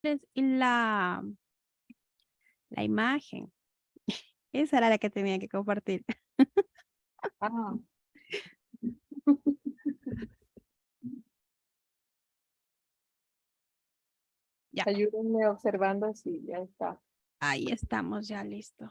Y la imagen. Esa era la que tenía que compartir. Ah, Ya, ayúdenme observando si ya está. ahí estamos, ya listo.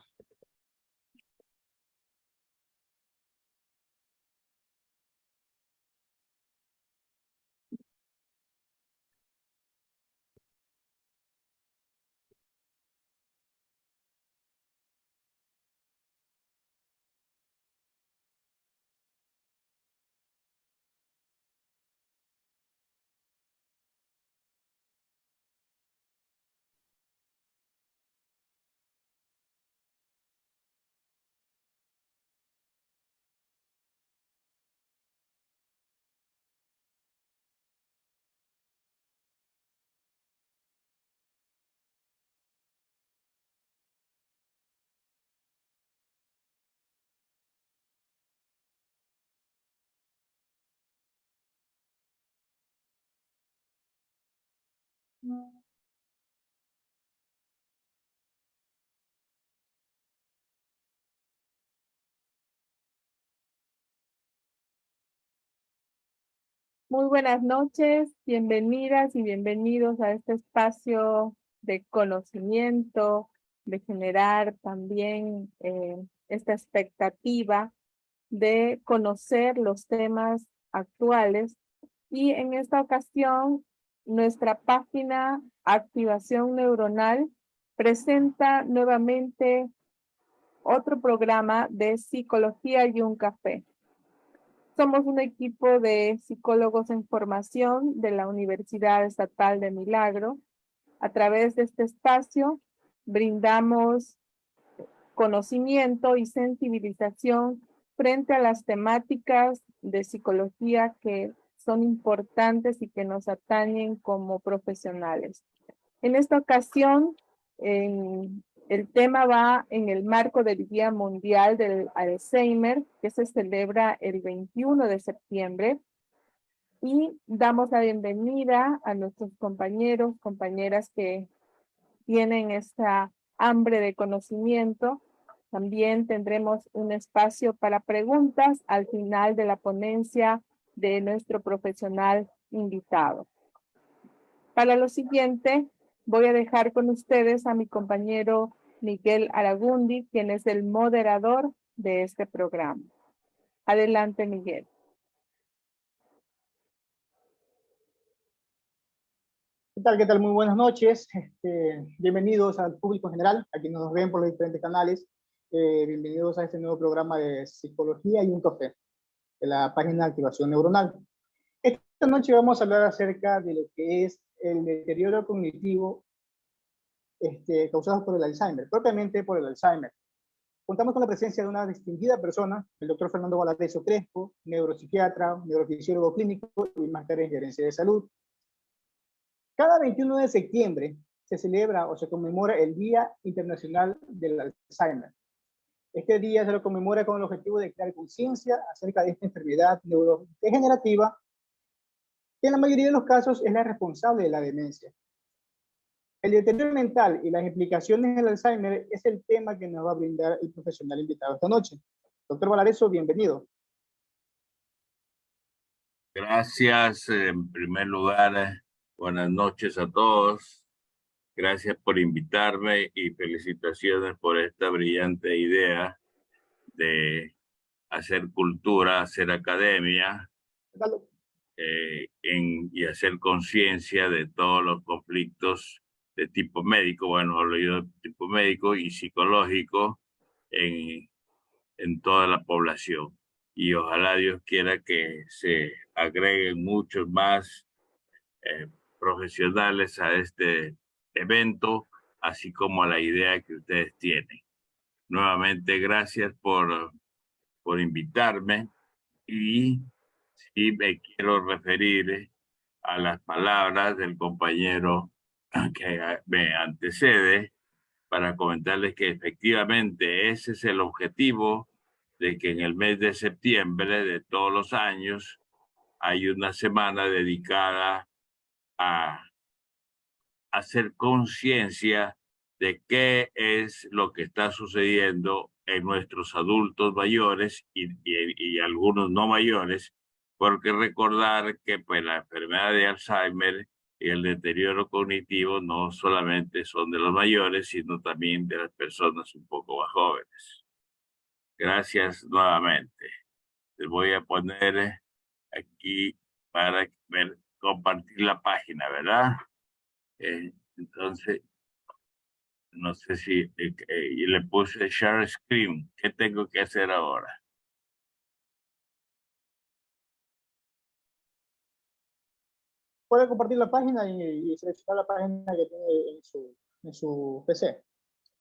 Muy buenas noches, bienvenidas y bienvenidos a este espacio de conocimiento, de generar también esta expectativa de conocer los temas actuales. Y en esta ocasión, nuestra página Activación Neuronal presenta nuevamente otro programa de Psicología y un Café. Somos un equipo de psicólogos en formación de la Universidad Estatal de Milagro. A través de este espacio brindamos conocimiento y sensibilización frente a las temáticas de psicología que son importantes y que nos atañen como profesionales. En esta ocasión, el tema va en el marco del Día Mundial del Alzheimer, que se celebra el 21 de septiembre. Y damos la bienvenida a nuestros compañeros, compañeras que tienen esta hambre de conocimiento. También tendremos un espacio para preguntas al final de la ponencia de nuestro profesional invitado. Para lo siguiente, voy a dejar con ustedes a mi compañero Miguel Aragundi, quien es el moderador de este programa. Adelante, Miguel. ¿Qué tal? ¿Qué tal? Muy buenas noches. Bienvenidos al público en general, a quienes nos ven por los diferentes canales. Bienvenidos a este nuevo programa de Psicología y un Café, de la página de Activación Neuronal. Esta noche vamos a hablar acerca de lo que es el deterioro cognitivo causado por el Alzheimer, propiamente por el Alzheimer. Contamos con la presencia de una distinguida persona, el doctor Fernando Valareso Crespo, neuropsiquiatra, neurofisiólogo clínico y máster en gerencia de salud. Cada 21 de septiembre se celebra o se conmemora el Día Internacional del Alzheimer. Este día se lo conmemora con el objetivo de crear conciencia acerca de esta enfermedad neurodegenerativa, que en la mayoría de los casos es la responsable de la demencia. El deterioro mental y las implicaciones del Alzheimer es el tema que nos va a brindar el profesional invitado esta noche. Doctor Valareso, bienvenido. Gracias, en primer lugar, buenas noches a todos. Gracias por invitarme y felicitaciones por esta brillante idea de hacer cultura, hacer academia y hacer conciencia de todos los conflictos de tipo médico, bueno, hablo yo de tipo médico y psicológico en, en toda la población. Y ojalá Dios quiera que se agreguen muchos más profesionales a este evento, así como a la idea que ustedes tienen. Nuevamente, gracias por invitarme y sí me quiero referir a las palabras del compañero que me antecede para comentarles que efectivamente ese es el objetivo de que en el mes de septiembre de todos los años hay una semana dedicada a hacer conciencia de qué es lo que está sucediendo en nuestros adultos mayores y algunos no mayores, porque recordar que pues, la enfermedad de Alzheimer y el deterioro cognitivo no solamente son de los mayores, sino también de las personas un poco más jóvenes. Gracias nuevamente. Les voy a poner aquí para compartir la página, ¿verdad? Entonces, no sé si y le puse share screen. ¿Qué tengo que hacer ahora? Puede compartir la página y seleccionar la página que tiene en su PC,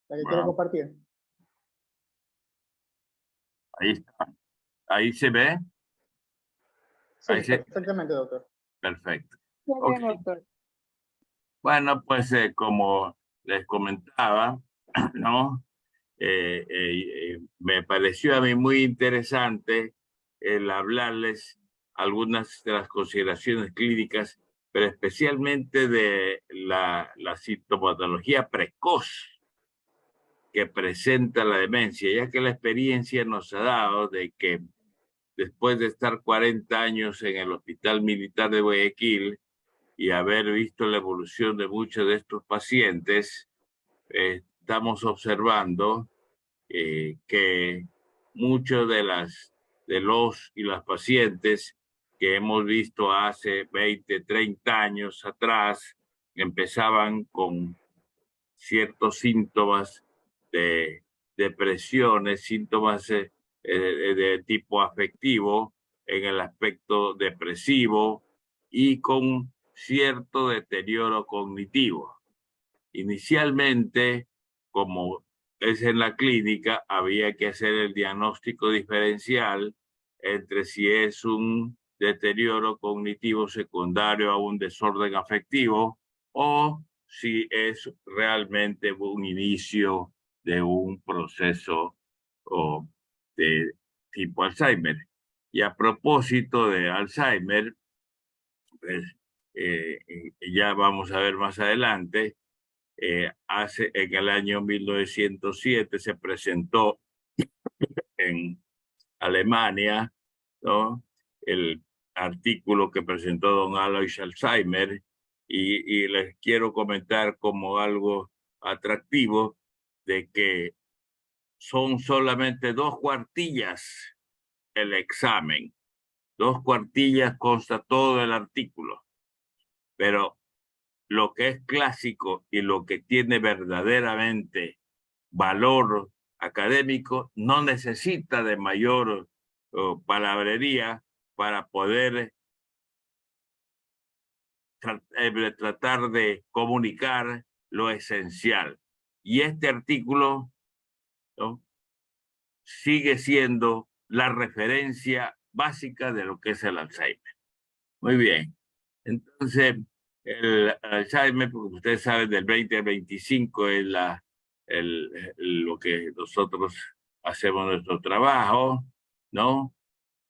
la que quiere Bueno, compartir. ahí está. Ahí se ve. Sí, Ahí se... perfectamente, doctor. Perfecto. Muy Ok. bien, doctor. Bueno, pues como les comentaba, ¿no? Me pareció a mí muy interesante el hablarles algunas de las consideraciones clínicas, pero especialmente de la sintomatología precoz que presenta la demencia, ya que la experiencia nos ha dado de que después de estar 40 años en el Hospital Militar de Guayaquil y haber visto la evolución de muchos de estos pacientes, estamos observando que muchos de los y las pacientes que hemos visto hace 20, 30 años atrás empezaban con ciertos síntomas de depresiones, síntomas de tipo afectivo en el aspecto depresivo y con cierto deterioro cognitivo. Inicialmente, como es en la clínica, había que hacer el diagnóstico diferencial entre si es un deterioro cognitivo secundario a un desorden afectivo o si es realmente un inicio de un proceso de tipo Alzheimer. Y a propósito de Alzheimer, pues, ya vamos a ver más adelante, en el año 1907 se presentó en Alemania, ¿no? El artículo que presentó don Alois Alzheimer y les quiero comentar como algo atractivo de que son solamente 2 cuartillas el examen. 2 cuartillas consta todo el artículo, pero lo que es clásico y lo que tiene verdaderamente valor académico no necesita de mayor palabrería para poder tratar de comunicar lo esencial. Y este artículo, ¿no?, sigue siendo la referencia básica de lo que es el Alzheimer. Muy bien. Entonces, el Alzheimer, porque ustedes saben, del 20 al 25 es lo que nosotros hacemos nuestro trabajo, ¿no?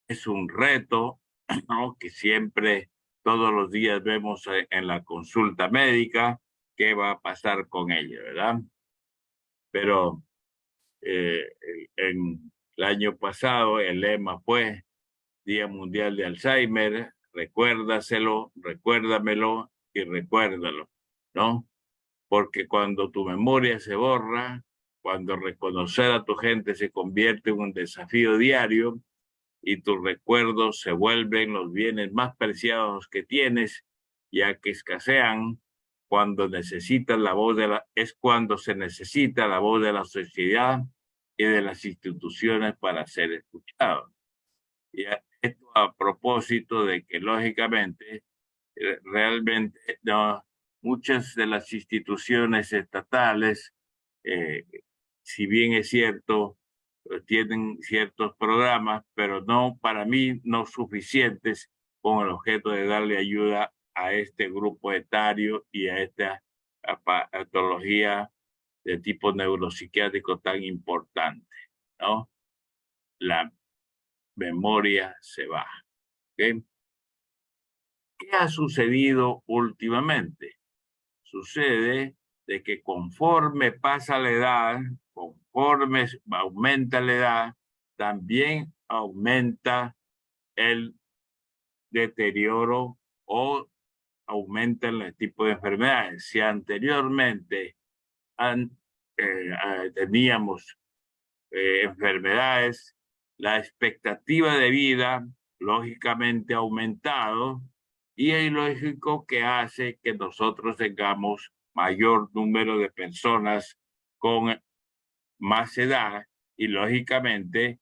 Es un reto, ¿no?, que siempre, todos los días vemos en la consulta médica qué va a pasar con ella, ¿verdad? Pero en el año pasado el lema fue Día Mundial de Alzheimer, recuérdaselo, recuérdamelo y recuérdalo, ¿no? Porque cuando tu memoria se borra, cuando reconocer a tu gente se convierte en un desafío diario y tus recuerdos se vuelven los bienes más preciados que tienes, ya que escasean cuando necesitas la voz es cuando se necesita la voz de la sociedad y de las instituciones para ser escuchados. Y esto a propósito de que, lógicamente, realmente no, muchas de las instituciones estatales, si bien es cierto, tienen ciertos programas, pero no, para mí, no suficientes con el objeto de darle ayuda a este grupo etario y a esta patología de tipo neuropsiquiátrico tan importante, ¿no? La memoria se va. ¿Okay? ¿Qué ha sucedido últimamente? sucede de que conforme pasa la edad, conforme aumenta la edad, también aumenta el deterioro o aumenta el tipo de enfermedades. Si anteriormente teníamos enfermedades, la expectativa de vida lógicamente ha aumentado y es lógico que hace que nosotros tengamos mayor número de personas con más edad y lógicamente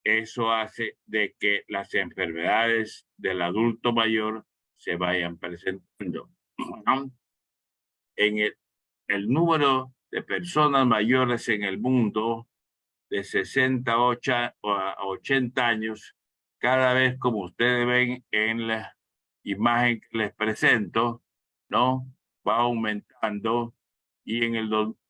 eso hace de que las enfermedades del adulto mayor se vayan presentando. En el número de personas mayores en el mundo de 68 a 80 años, cada vez como ustedes ven en la imagen que les presento, ¿no? Va aumentando y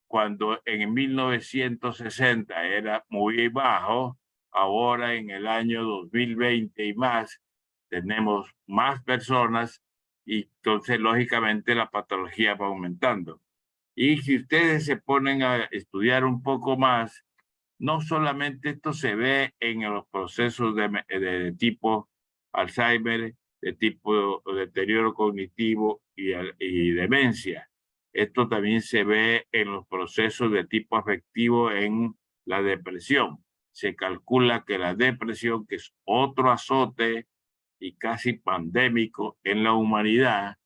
cuando en 1960 era muy bajo, ahora en el año 2020 y más, tenemos más personas y entonces lógicamente la patología va aumentando. Y si ustedes se ponen a estudiar un poco más, no solamente esto se ve en los procesos de tipo Alzheimer, de tipo deterioro cognitivo y demencia. Esto también se ve en los procesos de tipo afectivo en la depresión. Se calcula que la depresión, que es otro azote y casi pandémico en la humanidad,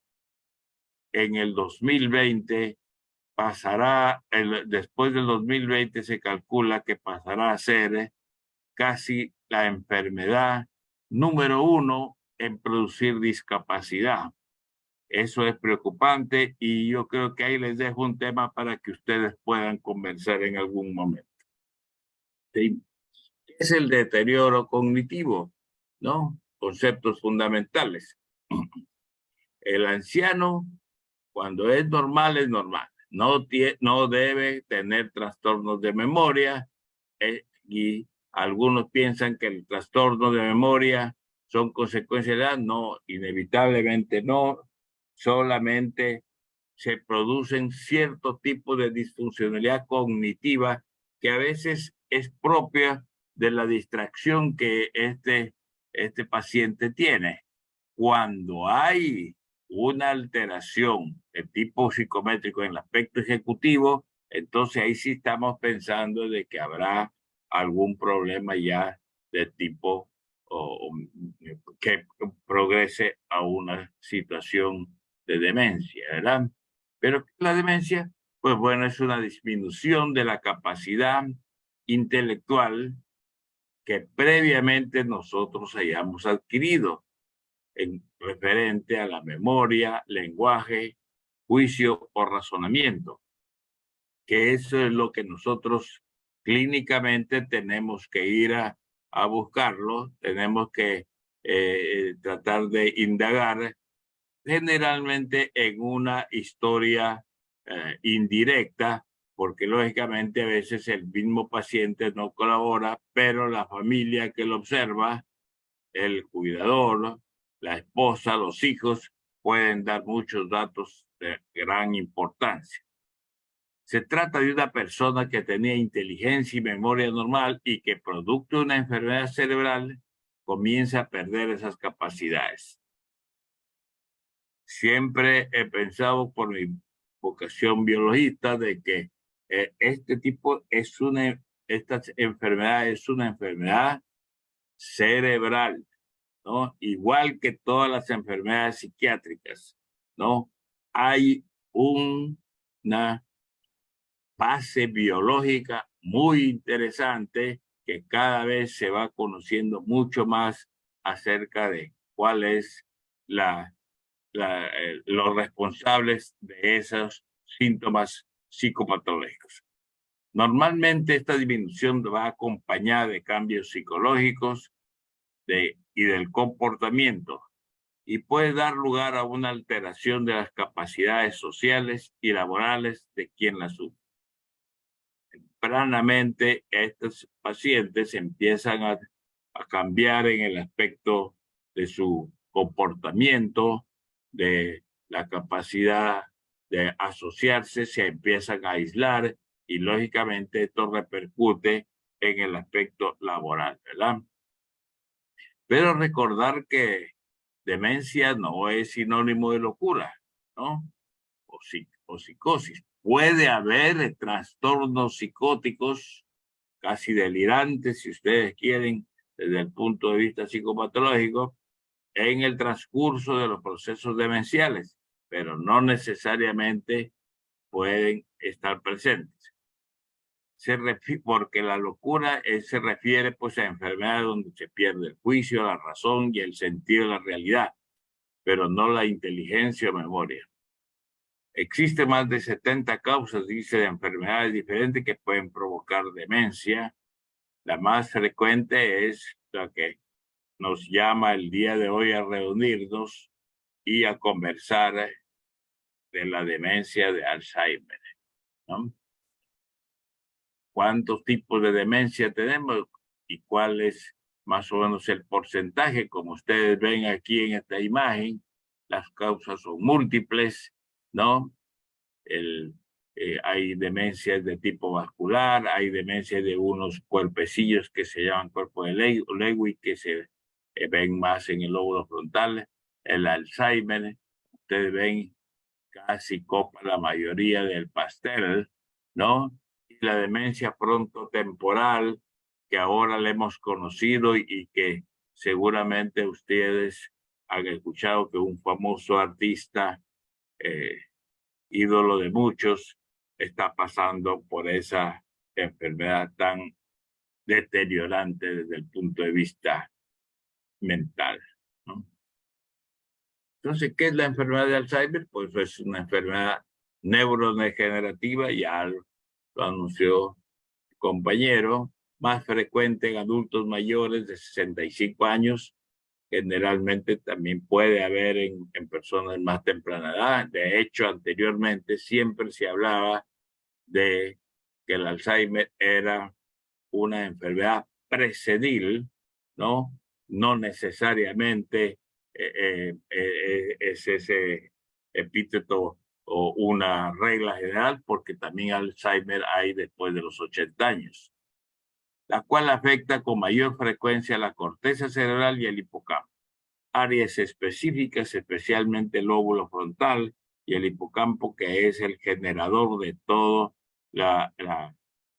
en el 2020 pasará, después del 2020 se calcula que pasará a ser casi la enfermedad número 1 en producir discapacidad. Eso es preocupante y yo creo que ahí les dejo un tema para que ustedes puedan conversar en algún momento. ¿Sí? Es el deterioro cognitivo, ¿no? Conceptos fundamentales. El anciano, cuando es normal, es normal. No debe tener trastornos de memoria y algunos piensan que el trastorno de memoria son consecuencias de edad. No, inevitablemente no. Solamente se producen cierto tipo de disfuncionalidad cognitiva que a veces es propia de la distracción que este paciente tiene. Cuando hay una alteración de tipo psicométrico en el aspecto ejecutivo, entonces ahí sí estamos pensando de que habrá algún problema ya de tipo que progrese a una situación de demencia, ¿verdad? Pero la demencia, pues bueno, es una disminución de la capacidad intelectual que previamente nosotros hayamos adquirido en referente a la memoria, lenguaje, juicio o razonamiento, que eso es lo que nosotros clínicamente tenemos que ir a buscarlo, tenemos que tratar de indagar generalmente en una historia indirecta, porque lógicamente a veces el mismo paciente no colabora, pero la familia que lo observa, el cuidador, la esposa, los hijos, pueden dar muchos datos de gran importancia. Se trata de una persona que tenía inteligencia y memoria normal y que producto de una enfermedad cerebral comienza a perder esas capacidades. Siempre he pensado por mi vocación biologista de que esta enfermedad es una enfermedad cerebral, ¿no? Igual que todas las enfermedades psiquiátricas, ¿no? Hay una base biológica muy interesante que cada vez se va conociendo mucho más acerca de cuál es los responsables de esos síntomas psicopatológicos. Normalmente esta disminución va acompañada de cambios psicológicos y del comportamiento y puede dar lugar a una alteración de las capacidades sociales y laborales de quien la sufre. Tempranamente, estos pacientes empiezan a cambiar en el aspecto de su comportamiento, de la capacidad de asociarse se empiezan a aislar y lógicamente esto repercute en el aspecto laboral, ¿verdad? Pero recordar que demencia no es sinónimo de locura, ¿no? O psicosis. Puede haber trastornos psicóticos casi delirantes, si ustedes quieren, desde el punto de vista psicopatológico, en el transcurso de los procesos demenciales, pero no necesariamente pueden estar presentes. Porque la locura se refiere pues a enfermedades donde se pierde el juicio, la razón y el sentido de la realidad, pero no la inteligencia o memoria. Existen más de 70 causas, dice, de enfermedades diferentes que pueden provocar demencia. La más frecuente es la que nos llama el día de hoy a reunirnos y a conversar de la demencia de Alzheimer, ¿no? ¿Cuántos tipos de demencia tenemos y cuál es más o menos el porcentaje? Como ustedes ven aquí en esta imagen, las causas son múltiples, ¿no? Hay demencias de tipo vascular, hay demencias de unos cuerpecillos que se llaman cuerpo de Lewy, que se ven más en el lóbulo frontal. El Alzheimer, ustedes ven, casi copa la mayoría del pastel, ¿no? Y la demencia frontotemporal, que ahora le hemos conocido y que seguramente ustedes han escuchado que un famoso artista, ídolo de muchos, está pasando por esa enfermedad tan deteriorante desde el punto de vista mental, ¿no? Entonces, ¿qué es la enfermedad de Alzheimer? Pues es una enfermedad neurodegenerativa, ya lo anunció el compañero, más frecuente en adultos mayores de 65 años. Generalmente también puede haber en personas más temprana edad. De hecho, anteriormente siempre se hablaba de que el Alzheimer era una enfermedad presenil, ¿no? No necesariamente es ese epíteto o una regla general, porque también Alzheimer hay después de los 80 años, la cual afecta con mayor frecuencia la corteza cerebral y el hipocampo. Áreas específicas, especialmente el lóbulo frontal y el hipocampo, que es el generador de todo la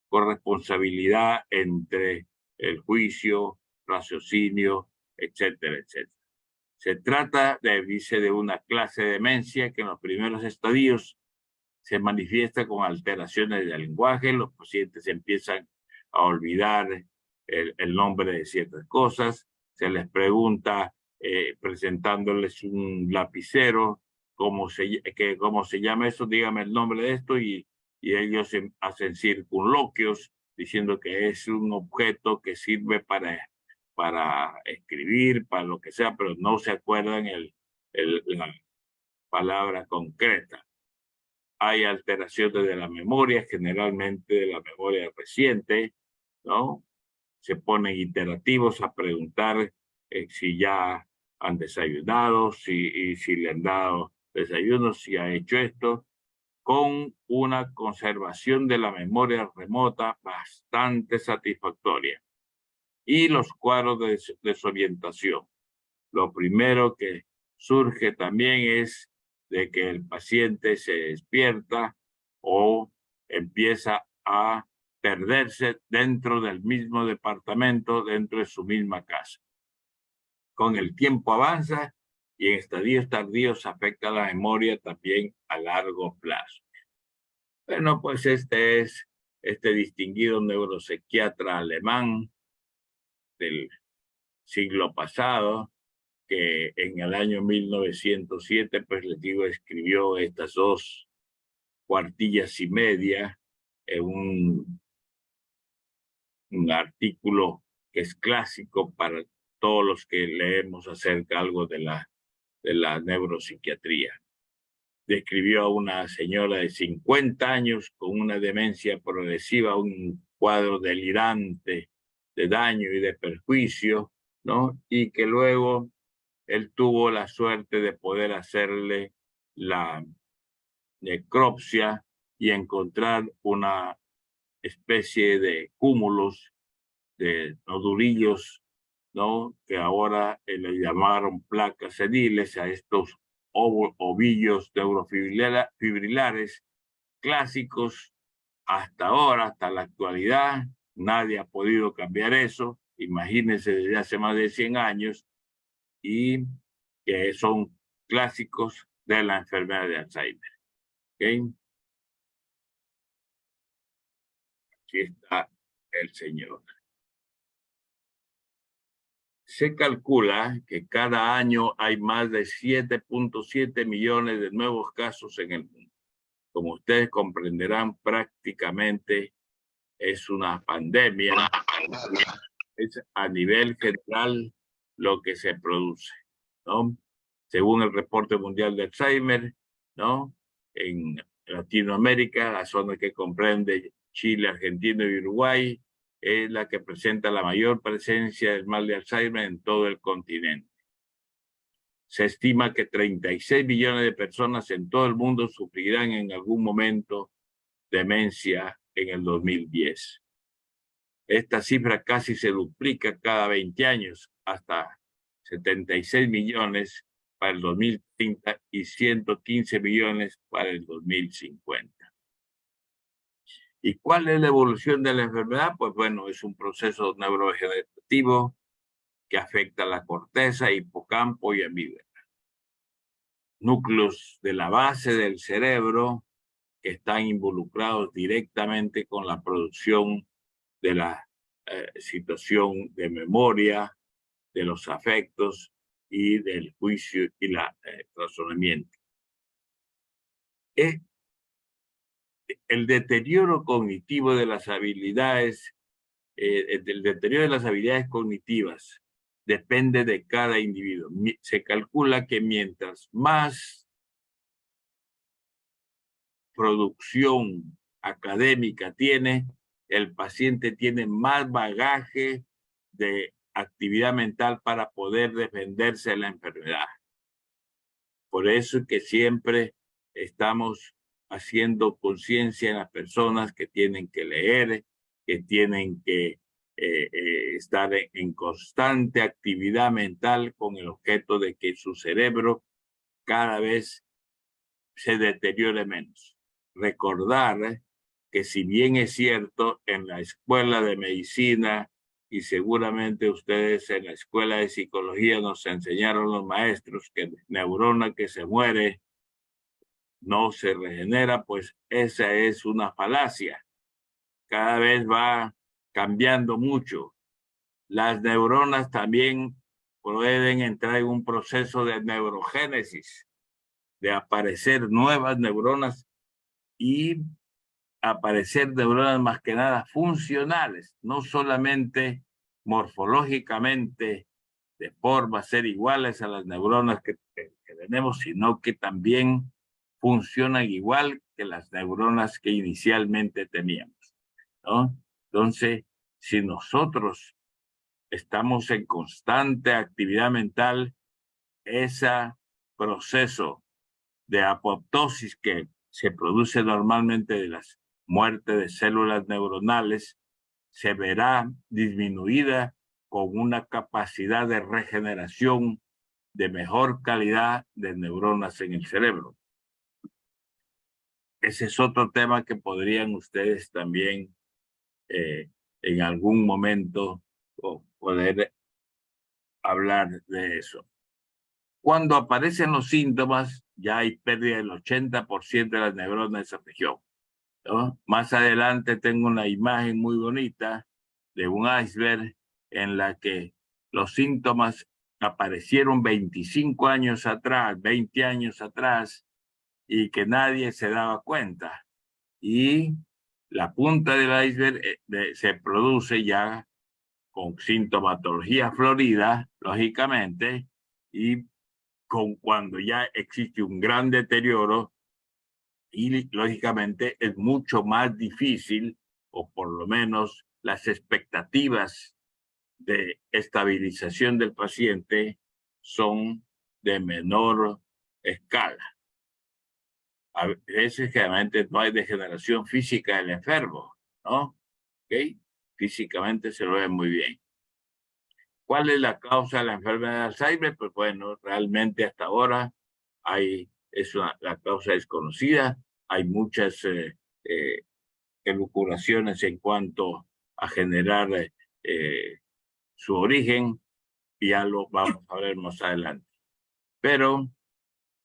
corresponsabilidad entre el juicio, raciocinio, etcétera, etcétera. Se trata de una clase de demencia que en los primeros estadios se manifiesta con alteraciones del lenguaje. Los pacientes empiezan a olvidar el nombre de ciertas cosas. Se les pregunta, presentándoles un lapicero, ¿cómo se llama eso? Dígame el nombre de esto, y ellos hacen circunloquios diciendo que es un objeto que sirve para escribir, para lo que sea, pero no se acuerdan la palabra concreta. Hay alteraciones de la memoria, generalmente de la memoria reciente, ¿no? Se ponen iterativos a preguntar si ya han desayunado, si le han dado desayuno, si ha hecho esto, con una conservación de la memoria remota bastante satisfactoria. Y los cuadros de desorientación. Lo primero que surge también es de que el paciente se despierta o empieza a perderse dentro del mismo departamento, dentro de su misma casa. Con el tiempo avanza y en estadios tardíos afecta la memoria también a largo plazo. Bueno, pues este es este distinguido neuropsiquiatra alemán del siglo pasado, que en el año 1907, pues les digo, escribió estas 2 cuartillas y media en un artículo que es clásico para todos los que leemos acerca algo de la neuropsiquiatría. Describió a una señora de 50 años con una demencia progresiva, un cuadro delirante de daño y de perjuicio, ¿no? Y que luego él tuvo la suerte de poder hacerle la necropsia y encontrar una especie de cúmulos de nodulillos, ¿no? Que ahora le llamaron placas seniles a estos ovillos neurofibrilares clásicos. Hasta ahora, hasta la actualidad, nadie ha podido cambiar eso. Imagínense desde hace más de 100 años, y que son clásicos de la enfermedad de Alzheimer. ¿Okay? Aquí está el señor. Se calcula que cada año hay más de 7.7 millones de nuevos casos en el mundo. Como ustedes comprenderán, prácticamente es una pandemia. Es a nivel general lo que se produce, ¿no? Según el reporte mundial de Alzheimer, ¿no? En Latinoamérica, la zona que comprende Chile, Argentina y Uruguay, es la que presenta la mayor presencia del mal de Alzheimer en todo el continente. Se estima que 36 millones de personas en todo el mundo sufrirán en algún momento demencia en el 2010. Esta cifra casi se duplica cada 20 años, hasta 76 millones para el 2030 y 115 millones para el 2050. ¿Y cuál es la evolución de la enfermedad? Pues bueno, es un proceso neurodegenerativo que afecta a la corteza, hipocampo y amígdala. Núcleos de la base del cerebro que están involucrados directamente con la producción de la situación de memoria, de los afectos y del juicio y el razonamiento. El deterioro cognitivo de las habilidades, el deterioro de las habilidades cognitivas depende de cada individuo. Se calcula que mientras más producción académica tiene, el paciente tiene más bagaje de actividad mental para poder defenderse de la enfermedad. Por eso es que siempre estamos haciendo conciencia en las personas que tienen que leer, que tienen que estar en constante actividad mental con el objeto de que su cerebro cada vez se deteriore menos. Recordar que si bien es cierto, en la escuela de medicina y seguramente ustedes en la escuela de psicología nos enseñaron los maestros que neurona que se muere no se regenera, pues esa es una falacia. Cada vez va cambiando mucho. Las neuronas también pueden entrar en un proceso de neurogénesis, de aparecer nuevas neuronas y aparecer neuronas más que nada funcionales, no solamente morfológicamente de forma ser iguales a las neuronas que tenemos, sino que también funcionan igual que las neuronas que inicialmente teníamos, ¿no? Entonces, si nosotros estamos en constante actividad mental, ese proceso de apoptosis que se produce normalmente de las muertes de células neuronales se verá disminuida con una capacidad de regeneración de mejor calidad de neuronas en el cerebro. Ese es otro tema que podrían ustedes también en algún momento poder hablar de eso. Cuando aparecen los síntomas, ya hay pérdida del 80% de las neuronas de esa región, ¿no? Más adelante tengo una imagen muy bonita de un iceberg en la que los síntomas aparecieron 25 años atrás, 20 años atrás, y que nadie se daba cuenta. Y la punta del iceberg se produce ya con sintomatología florida, lógicamente, y cuando ya existe un gran deterioro y lógicamente es mucho más difícil, o por lo menos las expectativas de estabilización del paciente son de menor escala. A veces generalmente no hay degeneración física del enfermo, ¿no? ¿Ok? Físicamente se lo ve muy bien. ¿Cuál es la causa de la enfermedad de Alzheimer? Pues bueno, realmente hasta ahora la causa desconocida. Hay muchas elucubraciones en cuanto a generar su origen, y ya lo vamos a ver más adelante. Pero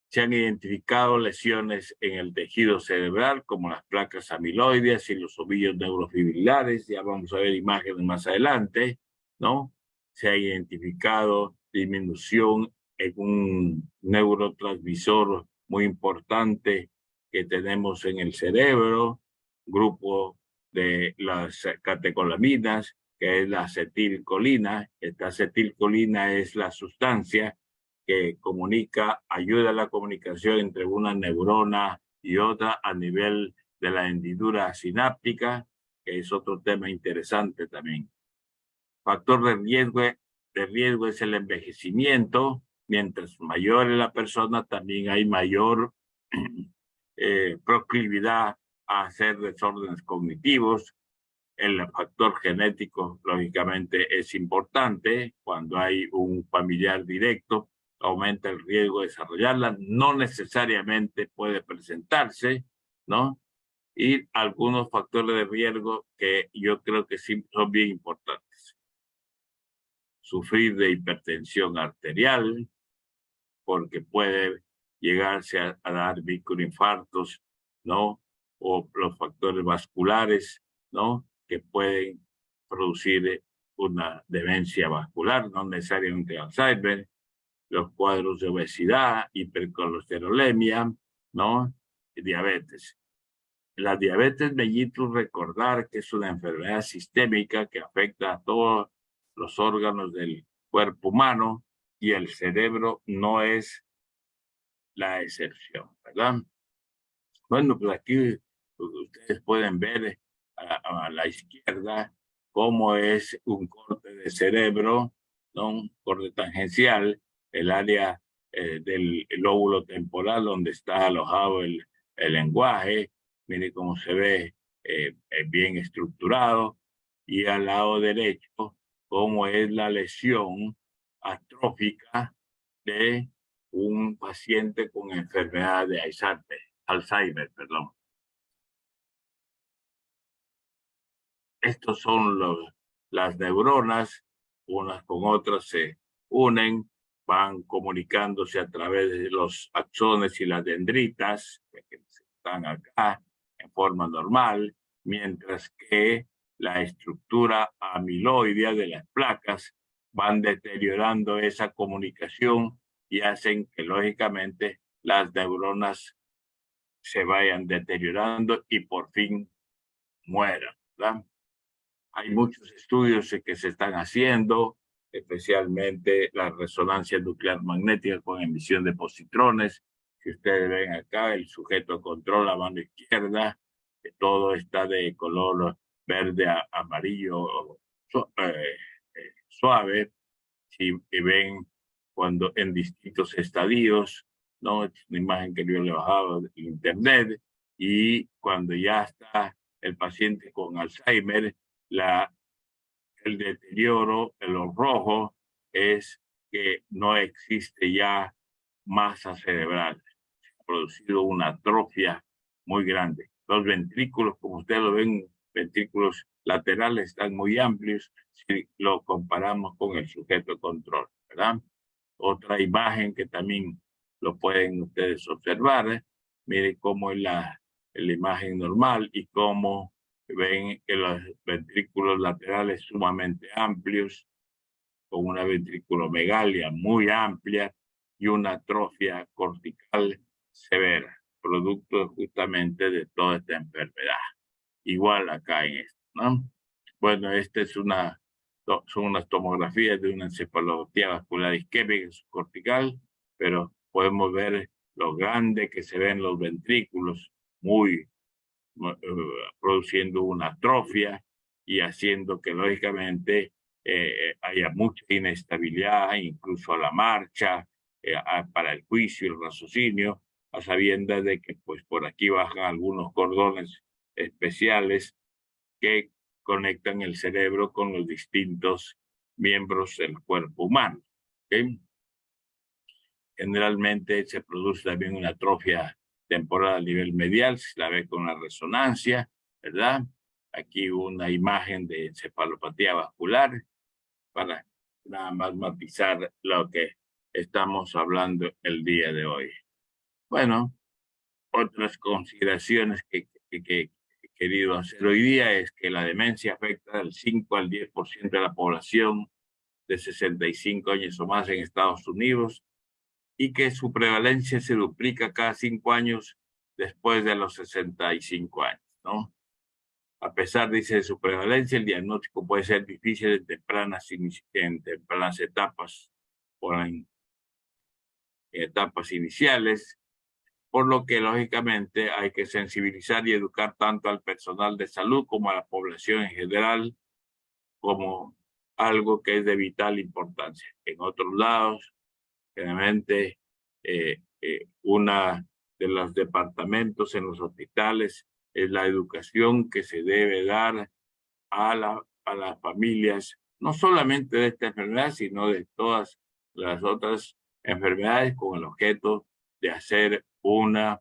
se han identificado lesiones en el tejido cerebral, como las placas amiloides y los ovillos neurofibrilares. Ya vamos a ver imágenes más adelante, ¿no? Se ha identificado disminución en un neurotransmisor muy importante que tenemos en el cerebro, grupo de las catecolaminas, que es la acetilcolina. Esta acetilcolina es la sustancia que ayuda a la comunicación entre una neurona y otra a nivel de la hendidura sináptica, que es otro tema interesante también. Factor de riesgo es el envejecimiento. Mientras mayor es la persona, también hay mayor proclividad a hacer desórdenes cognitivos. El factor genético, lógicamente, es importante. Cuando hay un familiar directo, aumenta el riesgo de desarrollarla. No necesariamente puede presentarse, ¿no? Y algunos factores de riesgo que yo creo que sí son bien importantes. Sufrir de hipertensión arterial, porque puede llegarse a dar microinfartos, ¿no? O los factores vasculares, ¿no? Que pueden producir una demencia vascular, no necesariamente Alzheimer. Los cuadros de obesidad, hipercolesterolemia, ¿no? Y diabetes. La diabetes mellitus, recordar que es una enfermedad sistémica que afecta a todos los órganos del cuerpo humano, y el cerebro no es la excepción, ¿verdad? Bueno, pues aquí ustedes pueden ver a la izquierda cómo es un corte de cerebro, ¿no? Un corte tangencial, el área del lóbulo temporal donde está alojado el lenguaje. Mire cómo se ve bien estructurado. Y al lado derecho, cómo es la lesión atrófica de un paciente con enfermedad de Alzheimer, perdón. Estos son las neuronas, unas con otras se unen, van comunicándose a través de los axones y las dendritas, que están acá en forma normal, mientras que la estructura amiloidea de las placas van deteriorando esa comunicación y hacen que lógicamente las neuronas se vayan deteriorando y por fin mueran, ¿verdad? Hay muchos estudios que se están haciendo, especialmente la resonancia nuclear magnética con emisión de positrones. Si ustedes ven acá, el sujeto control, la mano izquierda, todo está de color verde amarillo suave. Si ven cuando en distintos estadios, ¿no? Es una imagen que yo le he bajado de internet, y cuando ya está el paciente con Alzheimer, el deterioro, lo rojo, es que no existe ya masa cerebral. Se ha producido una atrofia muy grande. Los ventrículos, como ustedes lo ven, ventrículos laterales están muy amplios si lo comparamos con el sujeto control, ¿verdad? Otra imagen que también lo pueden ustedes observar, miren cómo es la imagen normal y cómo ven que los ventrículos laterales sumamente amplios, con una ventriculomegalia muy amplia y una atrofia cortical severa, producto justamente de toda esta enfermedad. Igual acá en esto, ¿no? Bueno, esta es son unas tomografías de una encefalopatía vascular isquémica cortical, pero podemos ver lo grande que se ven los ventrículos, produciendo una atrofia y haciendo que lógicamente haya mucha inestabilidad, incluso a la marcha, para el juicio y el raciocinio, a sabiendas de que pues por aquí bajan algunos cordones especiales que conectan el cerebro con los distintos miembros del cuerpo humano. ¿Okay? Generalmente se produce también una atrofia temporal a nivel medial, se la ve con la resonancia, ¿verdad? Aquí una imagen de encefalopatía vascular para nada más matizar lo que estamos hablando el día de hoy. Bueno, otras consideraciones que he querido hacer hoy día es que la demencia afecta del 5 al 10% de la población de 65 años o más en Estados Unidos y que su prevalencia se duplica cada 5 años después de los 65 años, ¿no? A pesar, dice, de su prevalencia, el diagnóstico puede ser difícil en tempranas etapas o en etapas iniciales, por lo que lógicamente hay que sensibilizar y educar tanto al personal de salud como a la población en general como algo que es de vital importancia. En otros lados, generalmente una de los departamentos en los hospitales es la educación que se debe dar a las familias, no solamente de esta enfermedad, sino de todas las otras enfermedades con el objeto de hacer una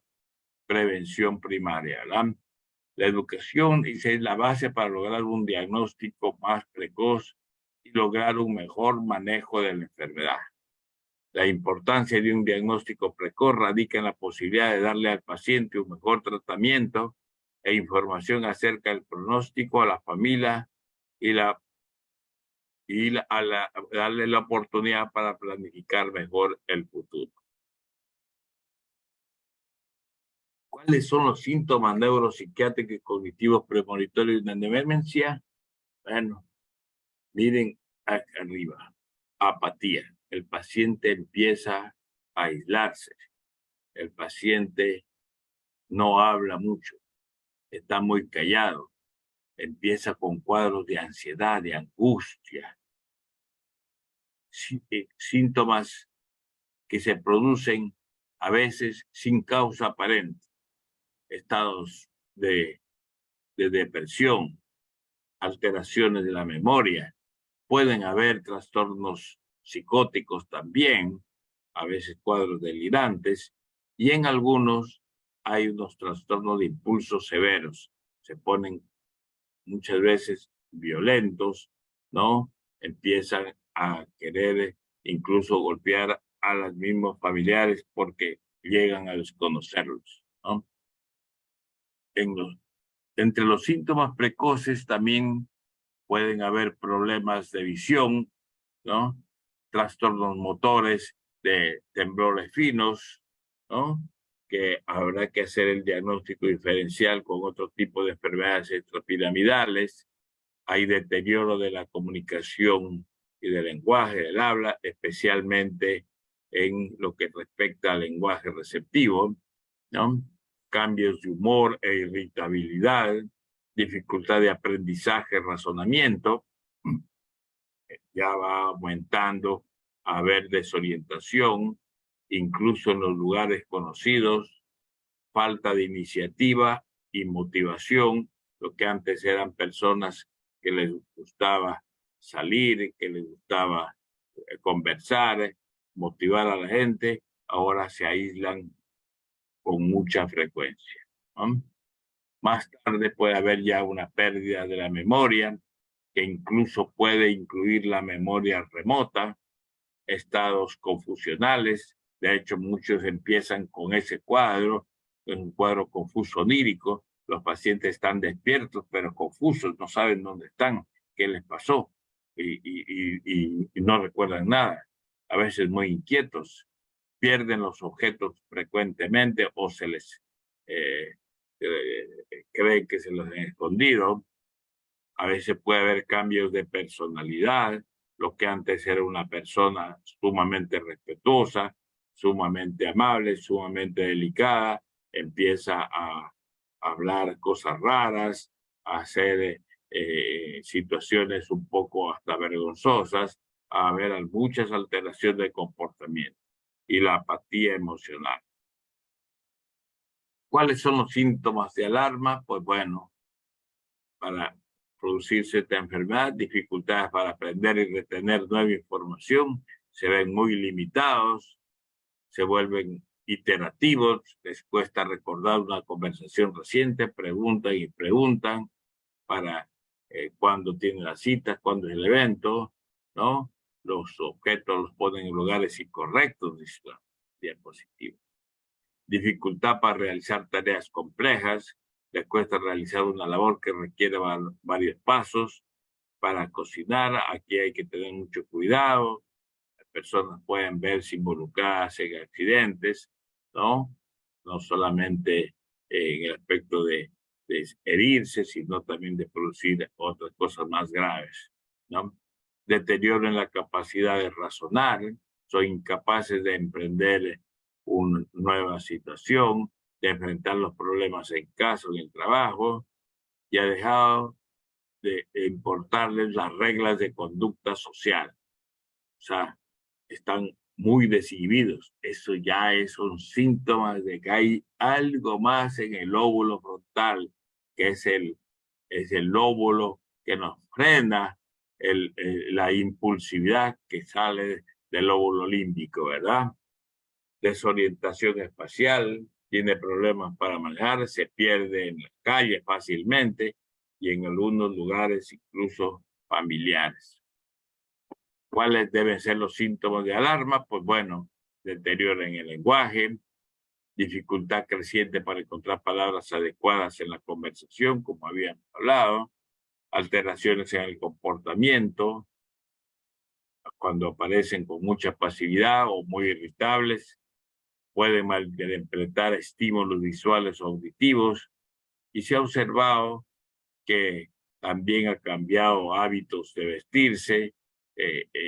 prevención primaria, ¿verdad? La educación es la base para lograr un diagnóstico más precoz y lograr un mejor manejo de la enfermedad. La importancia de un diagnóstico precoz radica en la posibilidad de darle al paciente un mejor tratamiento e información acerca del pronóstico a la familia darle la oportunidad para planificar mejor el futuro. ¿Cuáles son los síntomas neuropsiquiátricos y cognitivos premonitorios de una demencia? Bueno, miren acá arriba. Apatía. El paciente empieza a aislarse. El paciente no habla mucho. Está muy callado. Empieza con cuadros de ansiedad, de angustia. Síntomas que se producen a veces sin causa aparente. Estados de depresión, alteraciones de la memoria. Pueden haber trastornos psicóticos también, a veces cuadros delirantes, y en algunos hay unos trastornos de impulsos severos. Se ponen muchas veces violentos, ¿no? Empiezan a querer incluso golpear a los mismos familiares porque llegan a desconocerlos, ¿no? Entre los síntomas precoces también pueden haber problemas de visión, ¿no? Trastornos motores, de temblores finos, ¿no? Que habrá que hacer el diagnóstico diferencial con otro tipo de enfermedades extrapiramidales. Hay deterioro de la comunicación y del lenguaje, del habla, especialmente en lo que respecta al lenguaje receptivo, ¿no? Cambios de humor e irritabilidad, dificultad de aprendizaje, razonamiento, ya va aumentando a haber desorientación, incluso en los lugares conocidos, falta de iniciativa y motivación, lo que antes eran personas que les gustaba salir, que les gustaba conversar, motivar a la gente, ahora se aíslan con mucha frecuencia, ¿no? Más tarde puede haber ya una pérdida de la memoria, que incluso puede incluir la memoria remota, estados confusionales. De hecho, muchos empiezan con ese cuadro, es un cuadro confuso onírico. Los pacientes están despiertos, pero confusos, no saben dónde están, qué les pasó, y no recuerdan nada. A veces muy inquietos, pierden los objetos frecuentemente o se les creen que se los han escondido. A veces puede haber cambios de personalidad, lo que antes era una persona sumamente respetuosa, sumamente amable, sumamente delicada, empieza a hablar cosas raras, a hacer situaciones un poco hasta vergonzosas, a haber muchas alteraciones de comportamiento y la apatía emocional. ¿Cuáles son los síntomas de alarma? Pues bueno, para producirse esta enfermedad, dificultades para aprender y retener nueva información, se ven muy limitados, se vuelven iterativos, les cuesta recordar una conversación reciente, preguntan y preguntan para cuándo tienen las citas, cuándo es el evento, ¿no? Los objetos los ponen en lugares incorrectos, dice la diapositiva. Dificultad para realizar tareas complejas, les cuesta realizar una labor que requiere varios pasos. Para cocinar, aquí hay que tener mucho cuidado. Las personas pueden verse involucradas en accidentes, ¿no? No solamente en el aspecto de herirse, sino también de producir otras cosas más graves, ¿no? Deterioro en la capacidad de razonar, son incapaces de emprender una nueva situación, de enfrentar los problemas en casa o en el trabajo, y ha dejado de importarles las reglas de conducta social. O sea, están muy desinhibidos. Eso ya es un síntoma de que hay algo más en el lóbulo frontal, que es el lóbulo que nos frena la impulsividad que sale del lóbulo límbico, ¿verdad? Desorientación espacial, tiene problemas para manejar, se pierde en la calle fácilmente y en algunos lugares incluso familiares. ¿Cuáles deben ser los síntomas de alarma? Pues bueno, deterioro en el lenguaje, dificultad creciente para encontrar palabras adecuadas en la conversación, como habíamos hablado, alteraciones en el comportamiento, cuando aparecen con mucha pasividad o muy irritables, pueden malinterpretar estímulos visuales o auditivos, y se ha observado que también ha cambiado hábitos de vestirse,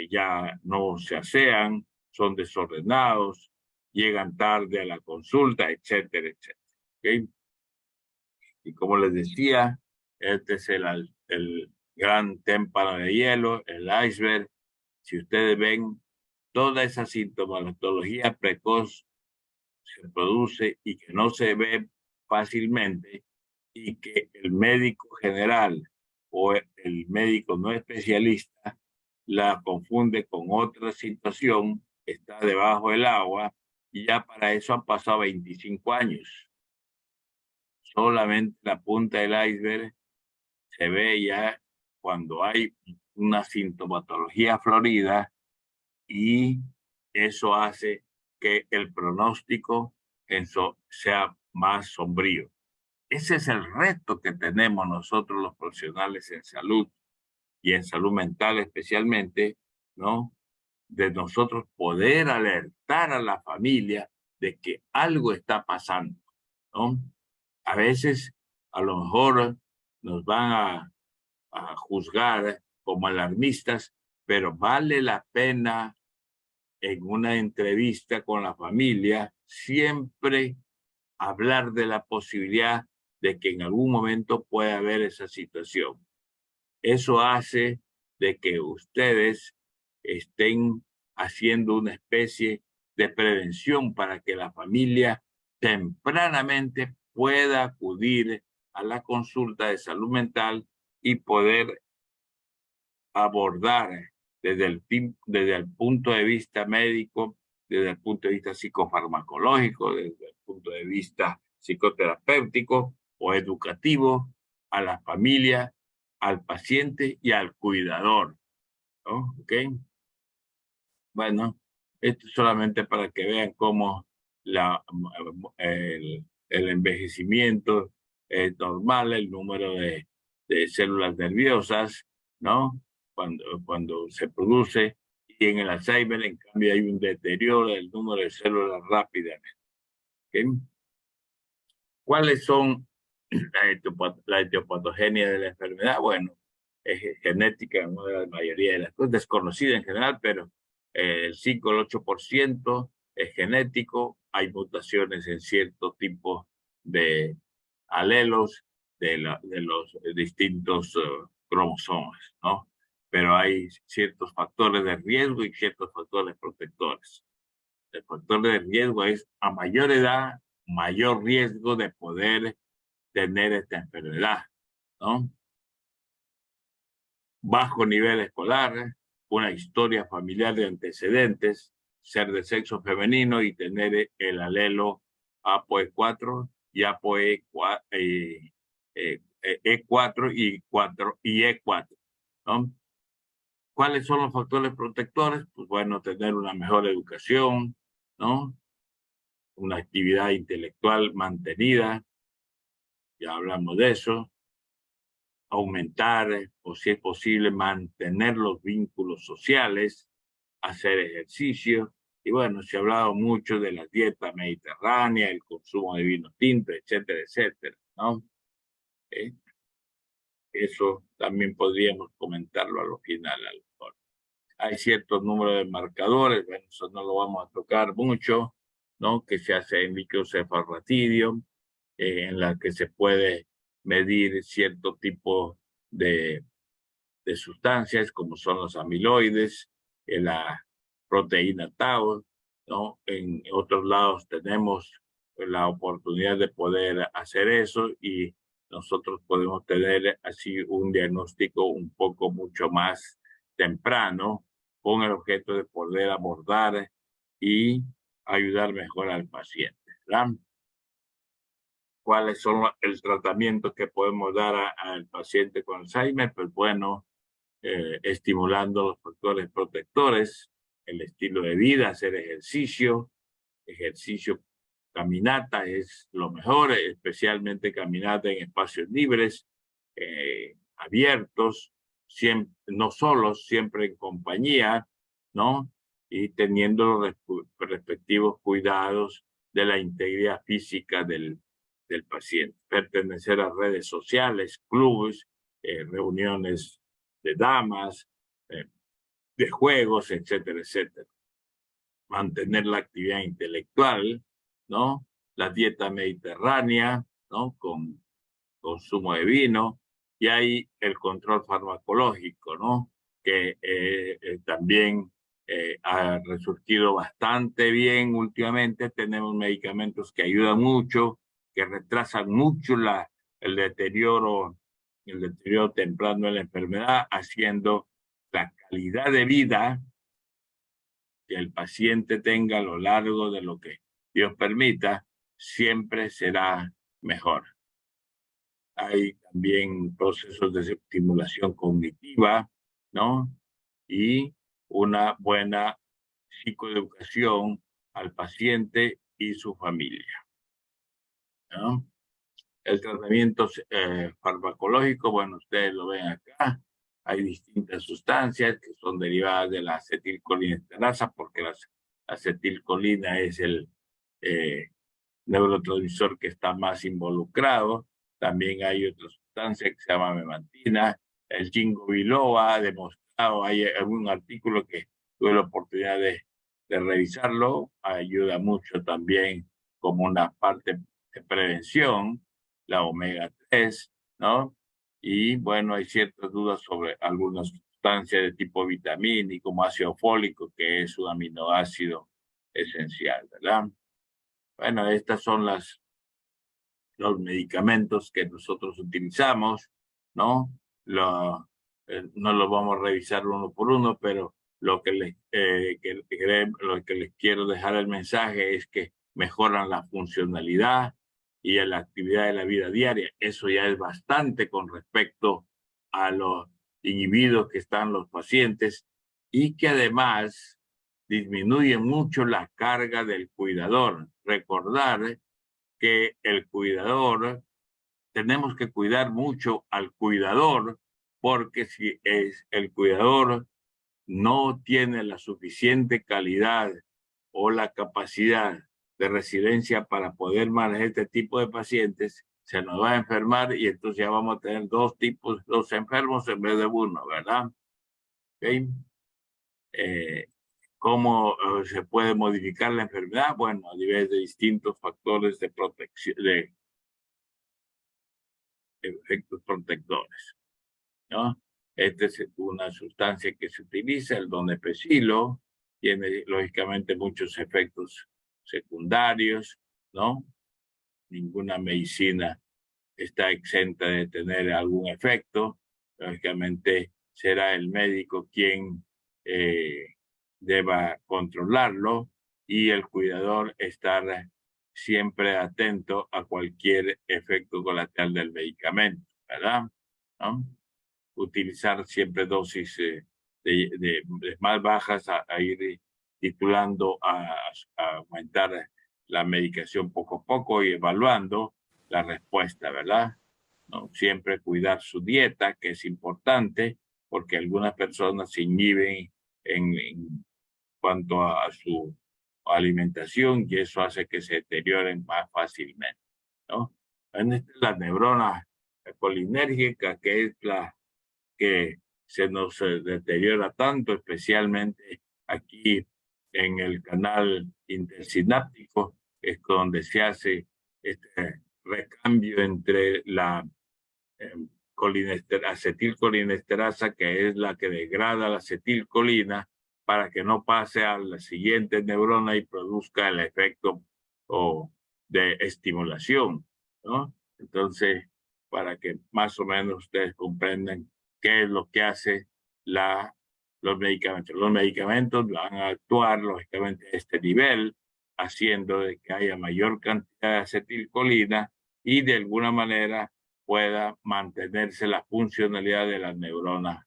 ya no se asean, son desordenados, llegan tarde a la consulta, etcétera, etcétera. ¿Okay? Y como les decía, este es el gran témpano de hielo, el iceberg. Si ustedes ven, toda esa sintomatología precoz se produce y que no se ve fácilmente, y que el médico general o el médico no especialista la confunde con otra situación, está debajo del agua, y ya para eso han pasado 25 años. Solamente la punta del iceberg se ve ya cuando hay una sintomatología florida, y eso hace que el pronóstico sea más sombrío. Ese es el reto que tenemos nosotros los profesionales en salud y en salud mental especialmente, ¿no? De nosotros poder alertar a la familia de que algo está pasando, ¿no? A veces, a lo mejor nos van a juzgar como alarmistas, pero vale la pena en una entrevista con la familia siempre hablar de la posibilidad de que en algún momento pueda haber esa situación. Eso hace de que ustedes estén haciendo una especie de prevención para que la familia tempranamente pueda acudir a la consulta de salud mental y poder abordar desde el punto de vista médico, desde el punto de vista psicofarmacológico, desde el punto de vista psicoterapéutico o educativo, a la familia, al paciente y al cuidador, ¿no? ¿Ok? Bueno, esto es solamente para que vean cómo el envejecimiento es normal, el número de células nerviosas, ¿no? Cuando se produce, y en el Alzheimer, en cambio, hay un deterioro del número de células rápidamente. ¿Okay? ¿Cuáles son la etiopatogenia de la enfermedad? Bueno, es genética, ¿no? La mayoría de las cosas, desconocida en general, pero el 5 al 8% es genético. Hay mutaciones en cierto tipo de alelos de los distintos cromosomas, ¿no? Pero hay ciertos factores de riesgo y ciertos factores protectores. El factor de riesgo es a mayor edad, mayor riesgo de poder tener esta enfermedad, ¿no? Bajo nivel escolar, una historia familiar de antecedentes, ser de sexo femenino y tener el alelo ApoE4 y E4 y E4, ¿no? ¿Cuáles son los factores protectores? Pues bueno, tener una mejor educación, ¿no? Una actividad intelectual mantenida, ya hablamos de eso, aumentar o si es posible mantener los vínculos sociales, hacer ejercicio, y bueno, se ha hablado mucho de la dieta mediterránea, el consumo de vino tinto, etcétera, etcétera, ¿no? Eso también podríamos comentarlo a lo final. Hay ciertos números de marcadores, bueno, eso no lo vamos a tocar mucho, ¿no? Que se hace en microcefalaratidio, en la que se puede medir cierto tipo de sustancias, como son los amiloides, la proteína tau, ¿no? En otros lados tenemos la oportunidad de poder hacer eso y nosotros podemos tener así un diagnóstico un poco mucho más temprano con el objeto de poder abordar y ayudar mejor al paciente, ¿verdad? ¿Cuáles son el tratamiento que podemos dar al paciente con Alzheimer? Pues bueno, estimulando los factores protectores, el estilo de vida, hacer ejercicio, caminata es lo mejor, especialmente caminata en espacios libres, abiertos, siempre, no solos, siempre en compañía, ¿no? Y teniendo los respectivos cuidados de la integridad física del paciente. Pertenecer a redes sociales, clubes, reuniones de damas, de juegos, etcétera, etcétera. Mantener la actividad intelectual, ¿no? La dieta mediterránea, ¿no? Con consumo de vino, y hay el control farmacológico, ¿no? Que también ha resurgido bastante bien últimamente. Tenemos medicamentos que ayudan mucho, que retrasan mucho el deterioro temprano de la enfermedad, haciendo la calidad de vida que el paciente tenga a lo largo de lo que Dios permita, siempre será mejor. Hay también procesos de estimulación cognitiva, ¿no? Y una buena psicoeducación al paciente y su familia, ¿no? El tratamiento farmacológico, bueno, ustedes lo ven acá, hay distintas sustancias que son derivadas de la acetilcolinesterasa, porque la acetilcolina es el neurotransmisor que está más involucrado. También hay otra sustancia que se llama memantina, el ginkgo biloba ha demostrado, hay algún artículo que tuve la oportunidad de revisarlo, ayuda mucho también como una parte de prevención, la omega 3, ¿no? Y bueno, hay ciertas dudas sobre algunas sustancias de tipo vitamínico, como ácido fólico, que es un aminoácido esencial, ¿verdad? Bueno, estas son los medicamentos que nosotros utilizamos, ¿no? No los vamos a revisar uno por uno, pero lo que les quiero dejar el mensaje es que mejoran la funcionalidad y la actividad de la vida diaria. Eso ya es bastante con respecto a los inhibidos que están los pacientes y que además disminuye mucho la carga del cuidador. Recordar que el cuidador, tenemos que cuidar mucho al cuidador, porque si el cuidador no tiene la suficiente calidad o la capacidad de resiliencia para poder manejar este tipo de pacientes, se nos va a enfermar y entonces ya vamos a tener dos enfermos en vez de uno, ¿verdad? ¿Okay? ¿Cómo se puede modificar la enfermedad? Bueno, a nivel de distintos factores de protección, de efectos protectores, ¿no? Esta es una sustancia que se utiliza, el donepezilo, tiene lógicamente muchos efectos secundarios, ¿no? ninguna medicina está exenta de tener algún efecto. Lógicamente será el médico quien deba controlarlo y el cuidador estar siempre atento a cualquier efecto colateral del medicamento, ¿verdad? ¿No? Utilizar siempre dosis de más bajas a ir titulando a aumentar la medicación poco a poco y evaluando la respuesta, ¿verdad? ¿No? Siempre cuidar su dieta, que es importante, porque algunas personas se inhiben en cuanto a su alimentación y eso hace que se deterioren más fácilmente, ¿no? La neurona colinérgica, que es la que se nos deteriora tanto, especialmente aquí en el canal intersináptico, es donde se hace este recambio entre la acetilcolinesterasa, que es la que degrada la acetilcolina, para que no pase a la siguiente neurona y produzca el efecto de estimulación, ¿no? Entonces, para que más o menos ustedes comprendan qué es lo que hace los medicamentos. Los medicamentos van a actuar, lógicamente, a este nivel, haciendo de que haya mayor cantidad de acetilcolina y de alguna manera pueda mantenerse la funcionalidad de las neuronas,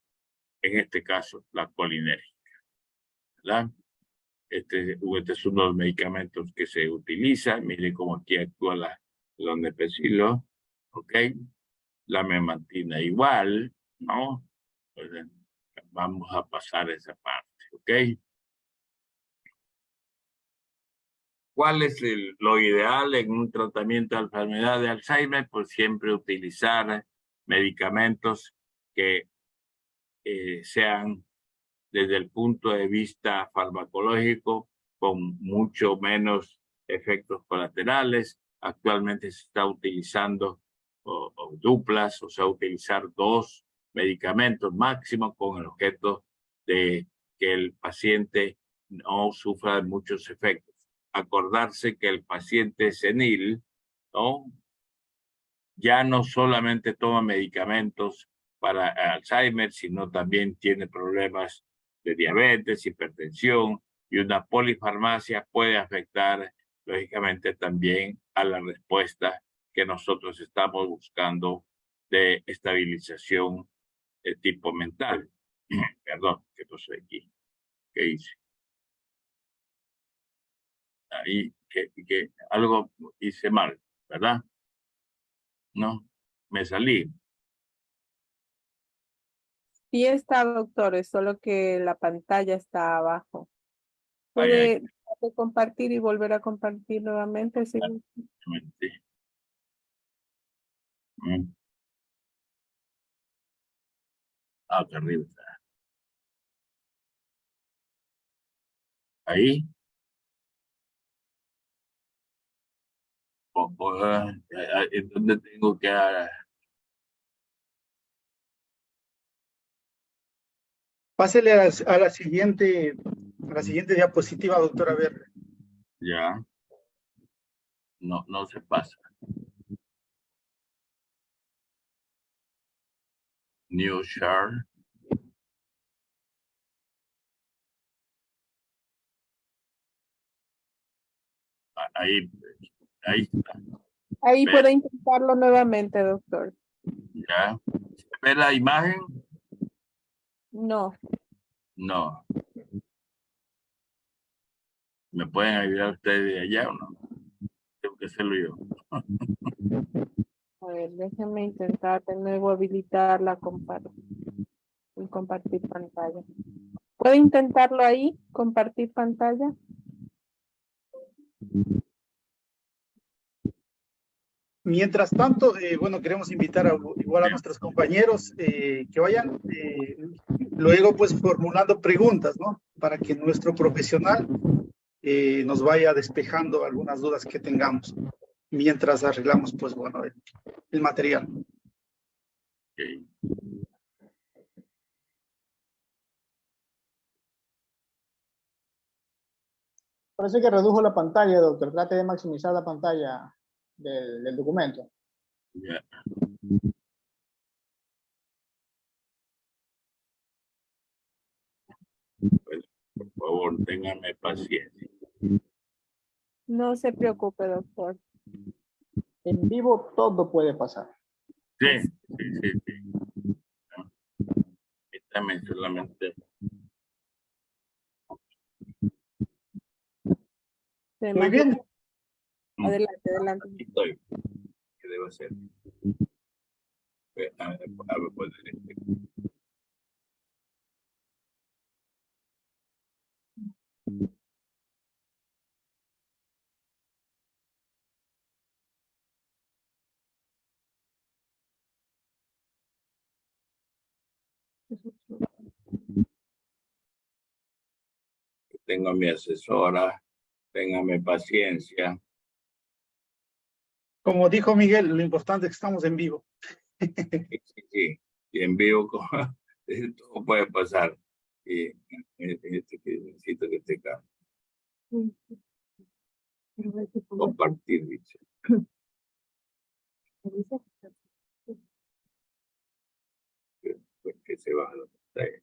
en este caso, la colinérgica, ¿verdad? Este es uno de los medicamentos que se utiliza. Mire cómo aquí actúa la donepezilo, ¿ok? La memantina igual, ¿no? Pues, vamos a pasar esa parte, ¿ok? ¿Cuál es lo ideal en un tratamiento de la enfermedad de Alzheimer? Pues siempre utilizar medicamentos que sean desde el punto de vista farmacológico con mucho menos efectos colaterales. Actualmente se está utilizando duplas, o sea, utilizar 2 medicamentos máximo con el objeto de que el paciente no sufra de muchos efectos. Acordarse que el paciente senil, ¿no?, ya no solamente toma medicamentos para Alzheimer, sino también tiene problemas de diabetes, hipertensión, y una polifarmacia puede afectar, lógicamente, también a la respuesta que nosotros estamos buscando de estabilización de tipo mental. Perdón, ¿qué pasó aquí? ¿Qué hice? Ahí, que algo hice mal, ¿verdad? No, me salí. Sí está, doctor, es solo que la pantalla está abajo. Ay, ¿Puede compartir y volver a compartir nuevamente? Sí. Exactamente. Acá arriba está. Ahí. ¿En dónde tengo que...? Pásele a la siguiente diapositiva, doctor, a ver. Ya. No se pasa. New share. Ahí está. Ahí Ve- puede intentarlo nuevamente, doctor. Ya. ¿Se ve la imagen? No. No. ¿Me pueden ayudar ustedes de allá o no? Tengo que hacerlo yo. A ver, déjeme intentar de nuevo habilitar la y compartir pantalla. ¿Puede intentarlo ahí, compartir pantalla? Mientras tanto, bueno, queremos invitar igual a nuestros compañeros que vayan luego pues formulando preguntas, ¿no? Para que nuestro profesional nos vaya despejando algunas dudas que tengamos mientras arreglamos pues bueno el material. Okay. Parece que redujo la pantalla, doctor. Trate de maximizar la pantalla. del documento. Ya. Pues, por favor, ténganme paciencia. No se preocupe, doctor. En vivo todo puede pasar. Sí, sí. No, permítame solamente. Muy bien. Adelante, adelante. Aquí estoy. ¿Qué debo hacer? A ver, pues, tengo a mi asesora, téngame paciencia. Como dijo Miguel, lo importante es que estamos en vivo. Sí, y en vivo todo puede pasar. Y necesito que te compartir, dice. Que se baja la pantalla.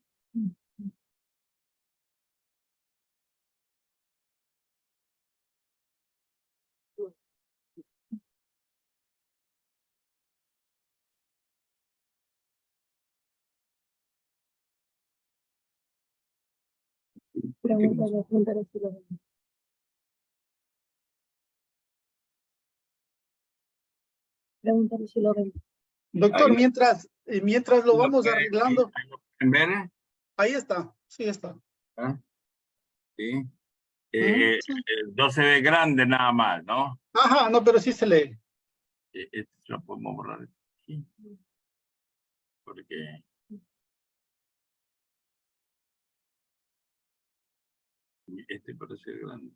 Pregúntale si lo ven. Pregúntale si lo ven. Doctor, Ahí- mientras lo vamos ahí- arreglando, ahí lo pueden ver, ahí está, sí está. ¿ah? Sí. Sí. No se ve grande nada más, ¿no? Ajá, no, pero sí se lee. Este lo podemos borrar aquí. Porque este parece grande.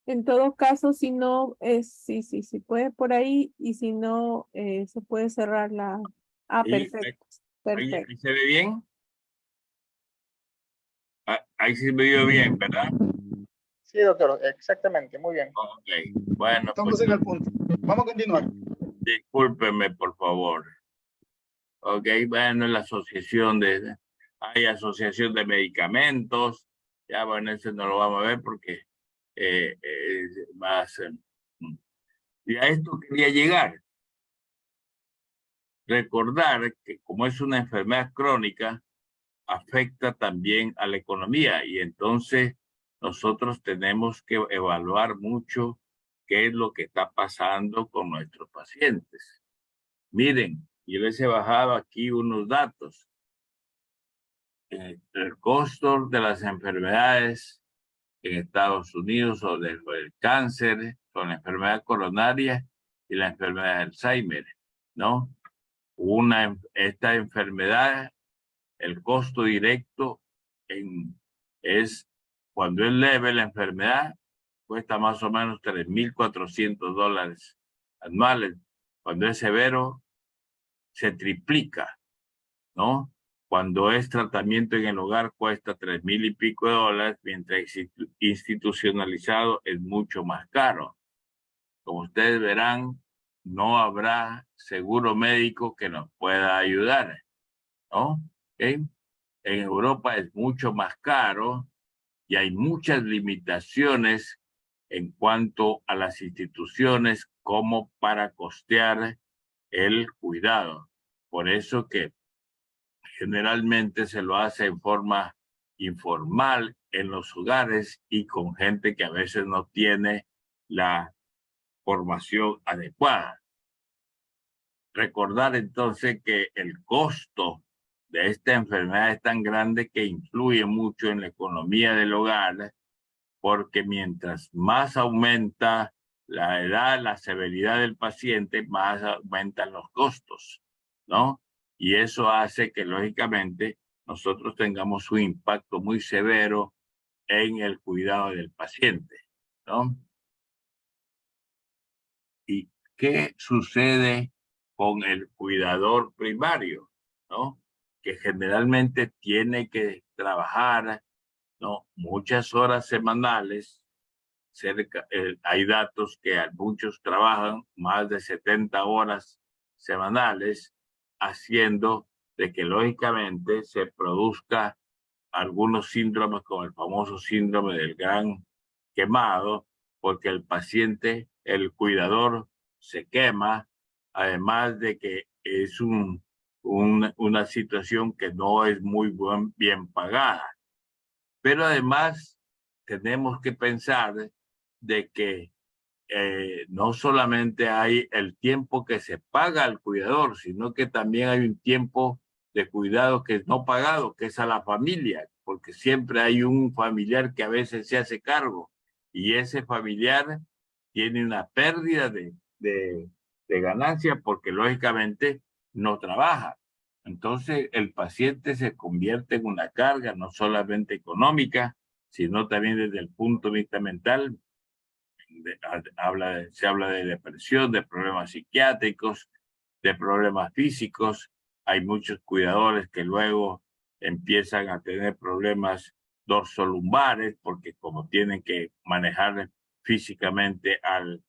En todo caso, si no, sí puede por ahí, y si no, se puede cerrar la... Ah, Ahí- perfecto, ahí perfecto. se ve bien. Ahí se ve bien, ¿verdad? Sí, doctor, exactamente, muy bien. Ok, bueno, pues Estamos en el punto. Vamos a continuar. discúlpeme, por favor. Ok, bueno, la asociación hay asociación de medicamentos, ya bueno, eso no lo vamos a ver porque es más, y a esto quería llegar. Recordar que como es una enfermedad crónica, afecta también a la economía y entonces nosotros tenemos que evaluar mucho qué es lo que está pasando con nuestros pacientes. Miren, yo les he bajado aquí unos datos. El costo de las enfermedades en Estados Unidos o del cáncer, con la enfermedad coronaria y la enfermedad de Alzheimer, ¿no? Esta enfermedad, el costo directo es, cuando es leve la enfermedad, cuesta más o menos $3,400 anuales. Cuando es severo, se triplica, ¿no? Cuando es tratamiento en el hogar cuesta $3,000 y pico de dólares, mientras institucionalizado es mucho más caro. Como ustedes verán, no habrá seguro médico que nos pueda ayudar, ¿no? ¿Okay? En Europa es mucho más caro y hay muchas limitaciones en cuanto a las instituciones como para costear el cuidado. Por eso que generalmente se lo hace en forma informal en los hogares y con gente que a veces no tiene la formación adecuada. Recordar entonces que el costo de esta enfermedad es tan grande que influye mucho en la economía del hogar, porque mientras más aumenta la edad, la severidad del paciente, más aumentan los costos, ¿no? Y eso hace que, lógicamente, nosotros tengamos un impacto muy severo en el cuidado del paciente, ¿no? ¿Y qué sucede con el cuidador primario? ¿no? Que generalmente tiene que trabajar, ¿no? Muchas horas semanales. Hay datos que muchos trabajan más de 70 horas semanales, haciendo de que lógicamente se produzca algunos síndromes como el famoso síndrome del gran quemado, porque el paciente, el cuidador, se quema, además de que es una situación que no es muy bien pagada. Pero además tenemos que pensar de que no solamente hay el tiempo que se paga al cuidador, sino que también hay un tiempo de cuidado que es no pagado, que es a la familia, porque siempre hay un familiar que a veces se hace cargo y ese familiar tiene una pérdida de ganancia porque lógicamente no trabaja. Entonces el paciente se convierte en una carga no solamente económica, sino también desde el punto de vista mental. Se habla de depresión, de problemas psiquiátricos, de problemas físicos. Hay muchos cuidadores que luego empiezan a tener problemas dorsolumbares porque como tienen que manejar físicamente al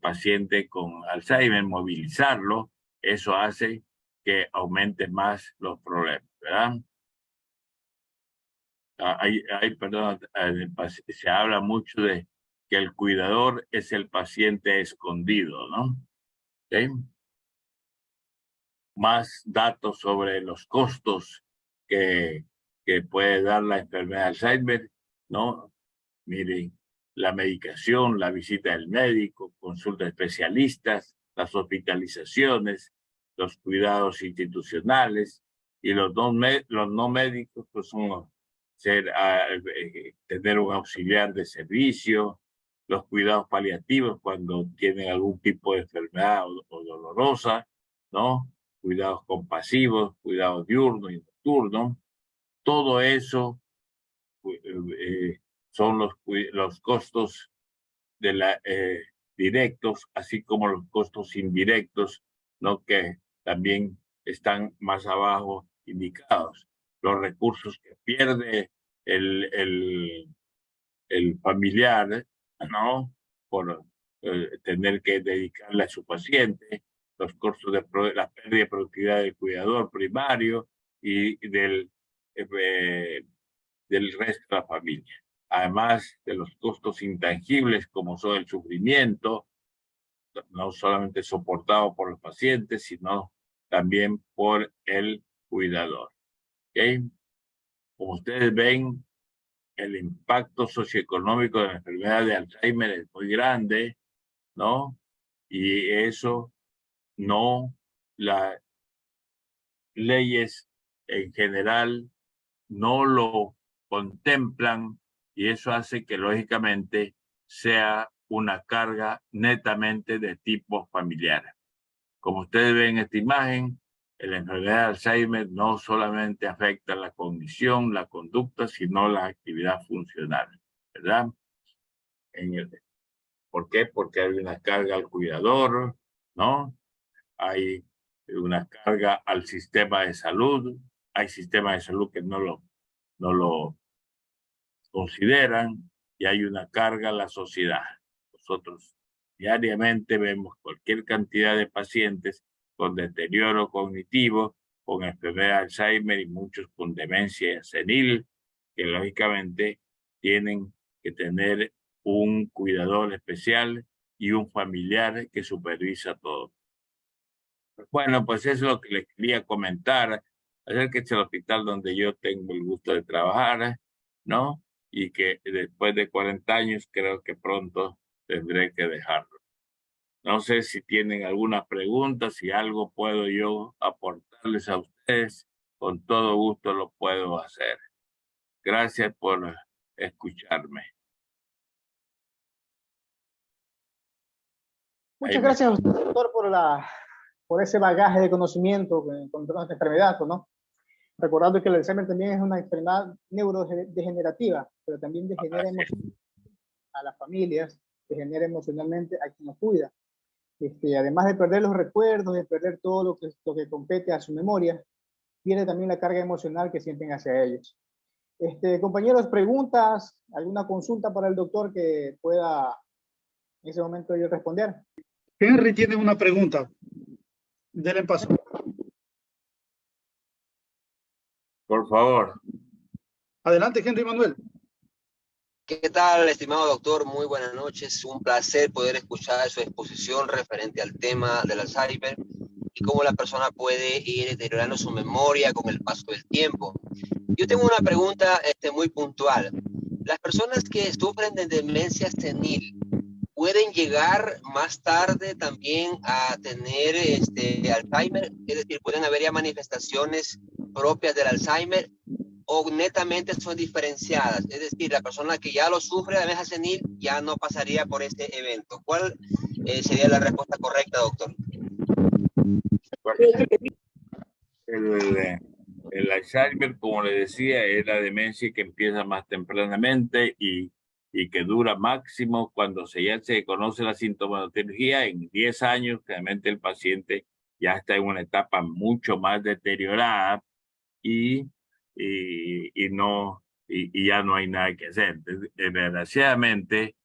paciente con Alzheimer, movilizarlo, eso hace que aumente más los problemas, ¿verdad? Perdón, se habla mucho de que el cuidador es el paciente escondido, ¿no? ¿Okay? Más datos sobre los costos que puede dar la enfermedad de Alzheimer, ¿no? Miren, la medicación, la visita del médico, consulta de especialistas, las hospitalizaciones, los cuidados institucionales y los no médicos, pues son tener un auxiliar de servicio, los cuidados paliativos cuando tienen algún tipo de enfermedad o dolorosa, ¿no? Cuidados compasivos, cuidados diurnos y nocturnos, todo eso son los costos directos, así como los costos indirectos, ¿no? Que también están más abajo indicados. Los recursos que pierde el familiar, ¿no? Por tener que dedicarle a su paciente, los costos de la pérdida de productividad del cuidador primario y del resto de la familia. Además de los costos intangibles como son el sufrimiento, no solamente soportado por los pacientes, sino también por el cuidador. ¿Okay? Como ustedes ven, el impacto socioeconómico de la enfermedad de Alzheimer es muy grande, ¿no? Y eso no, las leyes en general no lo contemplan y eso hace que lógicamente sea una carga netamente de tipo familiar. Como ustedes ven en esta imagen, la enfermedad de Alzheimer no solamente afecta la cognición, la conducta, sino la actividad funcional, ¿verdad? ¿Por qué? Porque hay una carga al cuidador, ¿no? Hay una carga al sistema de salud, hay sistemas de salud que no lo consideran y hay una carga a la sociedad. Nosotros diariamente vemos cualquier cantidad de pacientes con deterioro cognitivo, con enfermedad de Alzheimer y muchos con demencia senil, que lógicamente tienen que tener un cuidador especial y un familiar que supervisa todo. Bueno, pues eso es lo que les quería comentar acerca de este hospital donde yo tengo el gusto de trabajar, ¿no? Y que después de 40 años creo que pronto tendré que dejarlo. No sé si tienen alguna pregunta, si algo puedo yo aportarles a ustedes, con todo gusto lo puedo hacer. Gracias por escucharme. Muchas gracias a usted, doctor, por ese bagaje de conocimiento con esta enfermedad, ¿no? Recordando que el Alzheimer también es una enfermedad neurodegenerativa, pero también degenera emocionalmente a las familias, degenera emocionalmente a quien nos cuida. Además de perder los recuerdos, de perder todo lo que compete a su memoria, pierde también la carga emocional que sienten hacia ellos. Compañeros, preguntas, alguna consulta para el doctor que pueda en ese momento yo responder. Henry tiene una pregunta. Dele en paso. Por favor. Adelante, Henry Manuel. ¿Qué tal, estimado doctor? Muy buenas noches. Un placer poder escuchar su exposición referente al tema del Alzheimer y cómo la persona puede ir deteriorando su memoria con el paso del tiempo. Yo tengo una pregunta muy puntual. ¿Las personas que sufren de demencia senil pueden llegar más tarde también a tener Alzheimer? Es decir, ¿pueden haber ya manifestaciones propias del Alzheimer o netamente son diferenciadas? Es decir, la persona que ya lo sufre de demencia senil ya no pasaría por este evento. ¿Cuál sería la respuesta correcta, doctor? El Alzheimer, como le decía, es la demencia que empieza más tempranamente y que dura máximo cuando ya se conoce la sintomatología. En 10 años, realmente el paciente ya está en una etapa mucho más deteriorada y ya no hay nada que hacer. Desgraciadamente,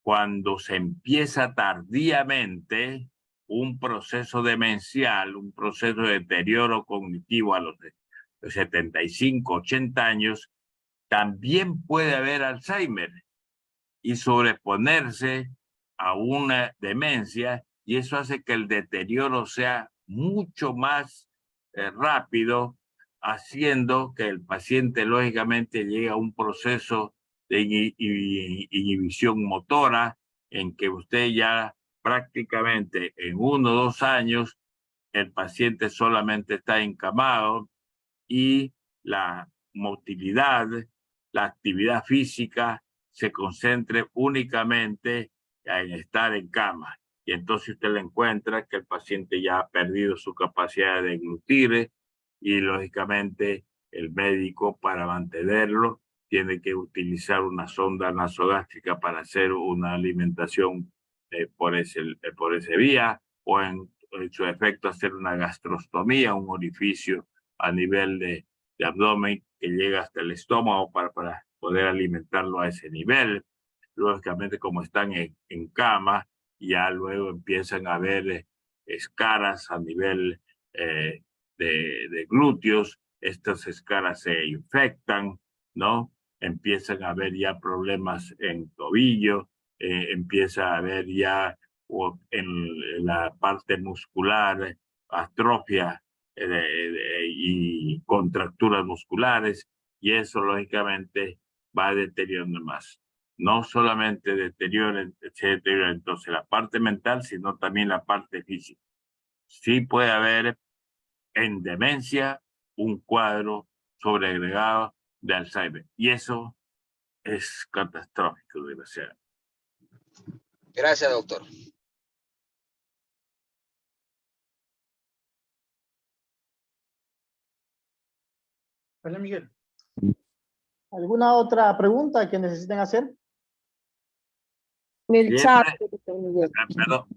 cuando se empieza tardíamente un proceso demencial, un proceso de deterioro cognitivo a los 75, 80 años, también puede haber Alzheimer y sobreponerse a una demencia, y eso hace que el deterioro sea mucho más rápido, haciendo que el paciente lógicamente llegue a un proceso de inhibición motora, en que usted ya prácticamente en 1 o 2 años el paciente solamente está encamado y la motilidad, la actividad física se concentre únicamente en estar en cama. Y entonces usted le encuentra que el paciente ya ha perdido su capacidad de deglutir y lógicamente el médico, para mantenerlo, tiene que utilizar una sonda nasogástrica para hacer una alimentación por ese vía, o en su efecto hacer una gastrostomía, un orificio a nivel de abdomen que llega hasta el estómago para poder alimentarlo a ese nivel. Lógicamente, como están en cama, ya luego empiezan a haber escaras a nivel de glúteos. Estas escaras se infectan, ¿no? Empiezan a haber ya problemas en tobillo, empieza a haber ya en la parte muscular atrofia y contracturas musculares, y eso lógicamente va deteriorando más. No solamente deteriora entonces la parte mental, sino también la parte física. Sí puede haber en demencia un cuadro sobreagregado de Alzheimer, y eso es catastrófico, desgraciadamente. Gracias, doctor. Hola, Miguel. ¿Alguna otra pregunta que necesiten hacer? En el chat, Siempre, doctor Miguel.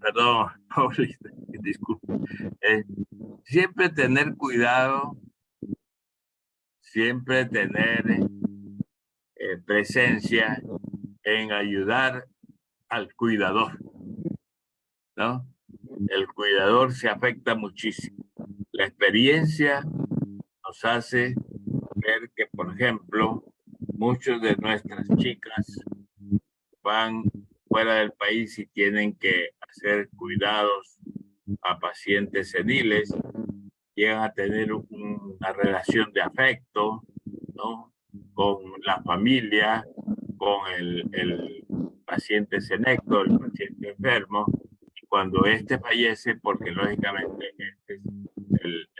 perdón, Paulita, disculpe. Siempre tener cuidado, siempre tener presencia en ayudar al cuidador, ¿no? El cuidador se afecta muchísimo. La experiencia nos hace ver que, por ejemplo, muchas de nuestras chicas van fuera del país y tienen que hacer cuidados a pacientes seniles, llegan a tener una relación de afecto, ¿no? Con la familia, con el paciente senecto, el paciente enfermo, y cuando éste fallece, porque lógicamente este es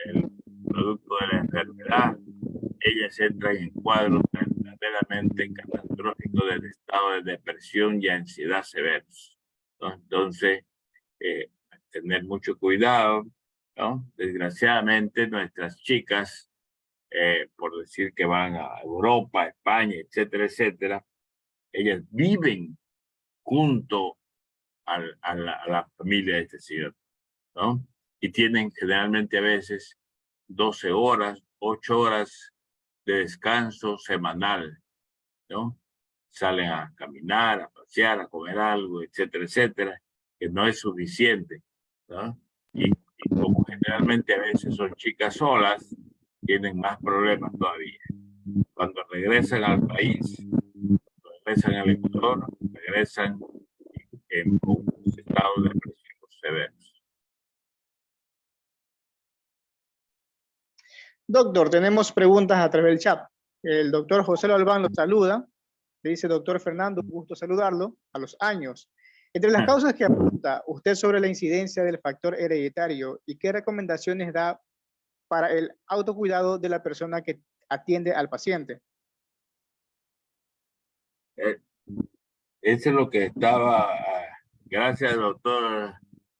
el producto de la enfermedad, ellas entran en cuadros verdaderamente catastróficos del estado de depresión y ansiedad severos, ¿no? Entonces, tener mucho cuidado, ¿no? Desgraciadamente, nuestras chicas, por decir que van a Europa, España, etcétera, etcétera, ellas viven junto a la familia de este señor, ¿no? Y tienen generalmente a veces 12 horas, 8 horas de descanso semanal, ¿no? Salen a caminar, a pasear, a comer algo, etcétera, etcétera, que no es suficiente, ¿no? Y como generalmente a veces son chicas solas, tienen más problemas todavía. Cuando regresan al país, regresan al Ecuador, regresan en un estado depresivo severos. Doctor, tenemos preguntas a través del chat. El doctor José Albán lo saluda. Le dice, doctor Fernando, un gusto saludarlo a los años. Entre las causas que apunta usted sobre la incidencia del factor hereditario y qué recomendaciones da para el autocuidado de la persona que atiende al paciente. Eso es lo que estaba, gracias doctor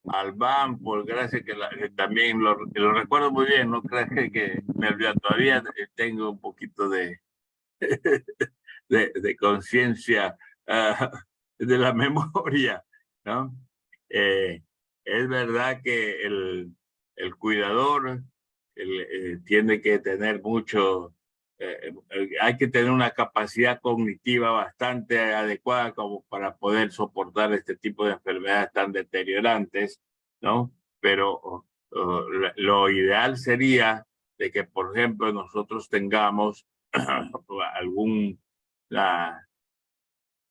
Albán, por gracias que también lo recuerdo muy bien, no creas que me olvido, todavía tengo un poquito de conciencia de la memoria, ¿no? Es verdad que el cuidador tiene que tener mucho, hay que tener una capacidad cognitiva bastante adecuada como para poder soportar este tipo de enfermedades tan deteriorantes, ¿no? Pero lo ideal sería de que, por ejemplo, nosotros tengamos la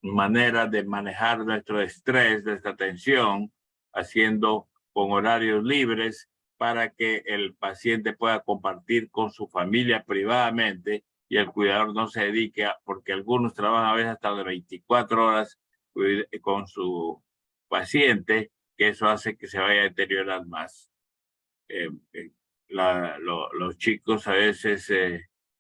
manera de manejar nuestro estrés, nuestra tensión, haciendo con horarios libres para que el paciente pueda compartir con su familia privadamente y el cuidador no se dedique porque algunos trabajan a veces hasta de 24 horas con su paciente, que eso hace que se vaya a deteriorar más. Los chicos a veces,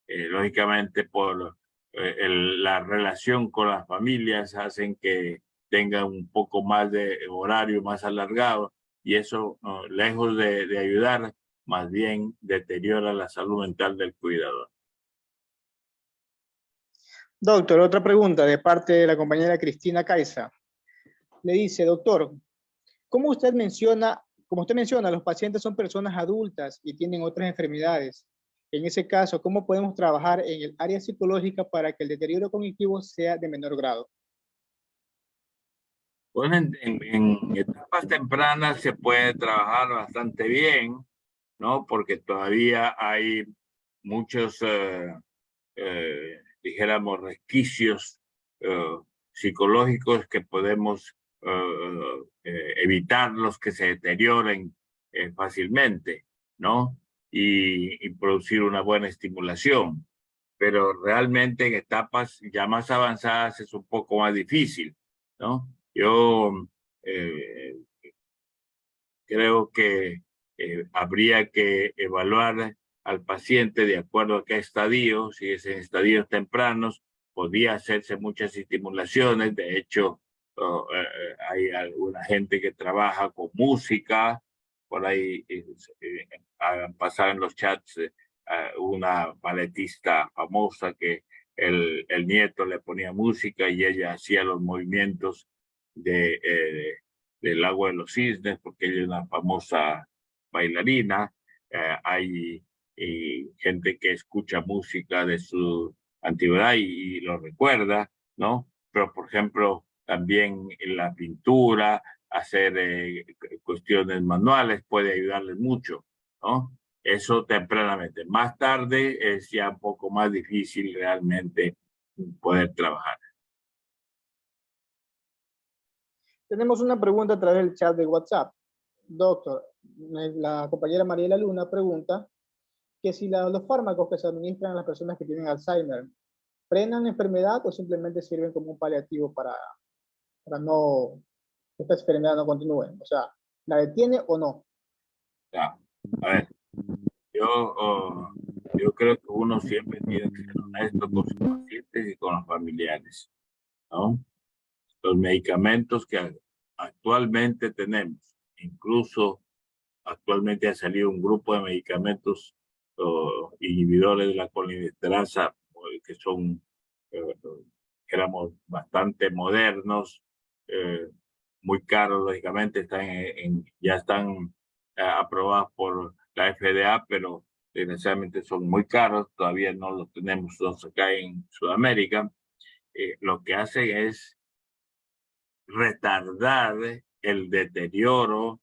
lógicamente, por la relación con las familias hacen que tengan un poco más de horario más alargado y eso, lejos de ayudar, más bien deteriora la salud mental del cuidador. Doctor, otra pregunta de parte de la compañera Cristina Caiza. Le dice, doctor, como usted menciona, los pacientes son personas adultas y tienen otras enfermedades. En ese caso, ¿cómo podemos trabajar en el área psicológica para que el deterioro cognitivo sea de menor grado? Bueno, en etapas tempranas se puede trabajar bastante bien, ¿no? Porque todavía hay muchos, dijéramos, resquicios psicológicos que podemos evitar los que se deterioren fácilmente, ¿no? Y producir una buena estimulación. Pero realmente en etapas ya más avanzadas es un poco más difícil, ¿no? Yo creo que habría que evaluar al paciente de acuerdo a qué estadio. Si es en estadios tempranos, podría hacerse muchas estimulaciones. De hecho, hay alguna gente que trabaja con música. Por ahí han pasado en los chats una balletista famosa que el nieto le ponía música y ella hacía los movimientos del Lago de los Cisnes, porque ella es una famosa bailarina. Hay gente que escucha música de su antigüedad y lo recuerda, ¿no? Pero, por ejemplo, también en la pintura, hacer cuestiones manuales puede ayudarles mucho, ¿no? Eso tempranamente. Más tarde es ya un poco más difícil realmente poder trabajar. Tenemos una pregunta a través del chat de WhatsApp. Doctor, la compañera Mariela Luna pregunta que si los fármacos que se administran a las personas que tienen Alzheimer frenan la enfermedad o simplemente sirven como un paliativo para no que esta enfermedad no continúe. O sea, ¿la detiene o no? Ya. A ver, yo creo que uno siempre tiene que ser honesto con sus pacientes y con los familiares, ¿no? Los medicamentos que actualmente tenemos, incluso actualmente ha salido un grupo de medicamentos inhibidores de la colinesterasa que son, éramos bastante modernos, muy caros, lógicamente, ya están aprobados por la FDA, pero desgraciadamente son muy caros, todavía no los tenemos todos acá en Sudamérica. Lo que hace es retardar el deterioro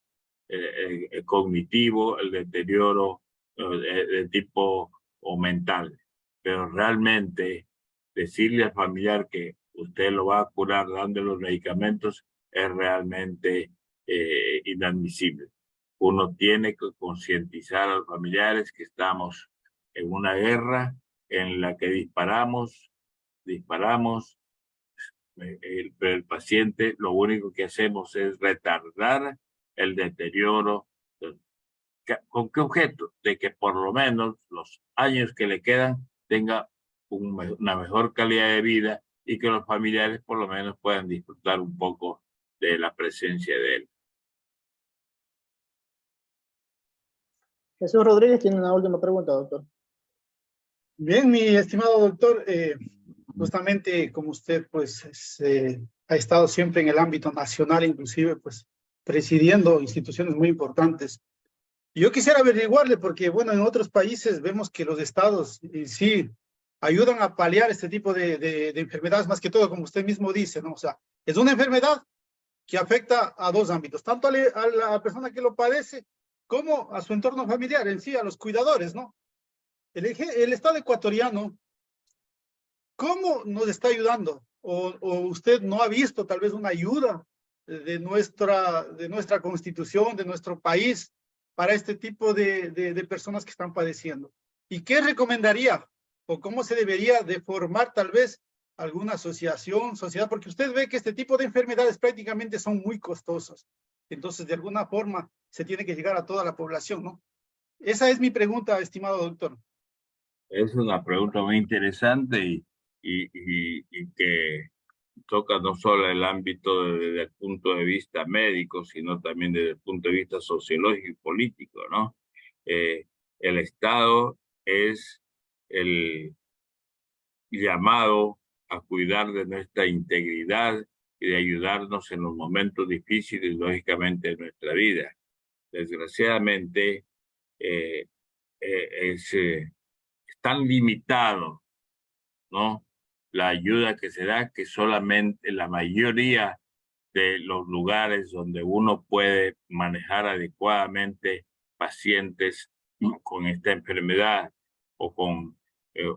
cognitivo, el deterioro de tipo o mental. Pero realmente decirle al familiar que usted lo va a curar dando los medicamentos es realmente inadmisible. Uno tiene que concientizar a los familiares que estamos en una guerra en la que disparamos, pero el paciente lo único que hacemos es retardar el deterioro. ¿Con qué objeto? De que por lo menos los años que le quedan tenga una mejor calidad de vida y que los familiares por lo menos puedan disfrutar un poco de la presencia de él. Jesús Rodríguez tiene una última pregunta, doctor. Bien, mi estimado doctor, justamente como usted pues ha estado siempre en el ámbito nacional, inclusive pues presidiendo instituciones muy importantes. Yo quisiera averiguarle porque, bueno, en otros países vemos que los estados sí ayudan a paliar este tipo de enfermedades, más que todo, como usted mismo dice, ¿no? O sea, es una enfermedad que afecta a dos ámbitos, tanto a la persona que lo padece como a su entorno familiar en sí, a los cuidadores, ¿no? El Estado ecuatoriano, ¿cómo nos está ayudando? O usted no ha visto tal vez una ayuda de nuestra constitución, de nuestro país, para este tipo de personas que están padeciendo? ¿Y qué recomendaría? ¿O cómo se debería de formar tal vez alguna asociación, sociedad? Porque usted ve que este tipo de enfermedades prácticamente son muy costosas. Entonces, de alguna forma, se tiene que llegar a toda la población, ¿no? Esa es mi pregunta, estimado doctor. Es una pregunta muy interesante y que toca no solo el ámbito desde el punto de vista médico, sino también desde el punto de vista sociológico y político, ¿no? El Estado es el llamado a cuidar de nuestra integridad y de ayudarnos en los momentos difíciles, lógicamente, de nuestra vida. Desgraciadamente, eh, es tan limitado, ¿no? La ayuda que se da, que solamente la mayoría de los lugares donde uno puede manejar adecuadamente pacientes con esta enfermedad o con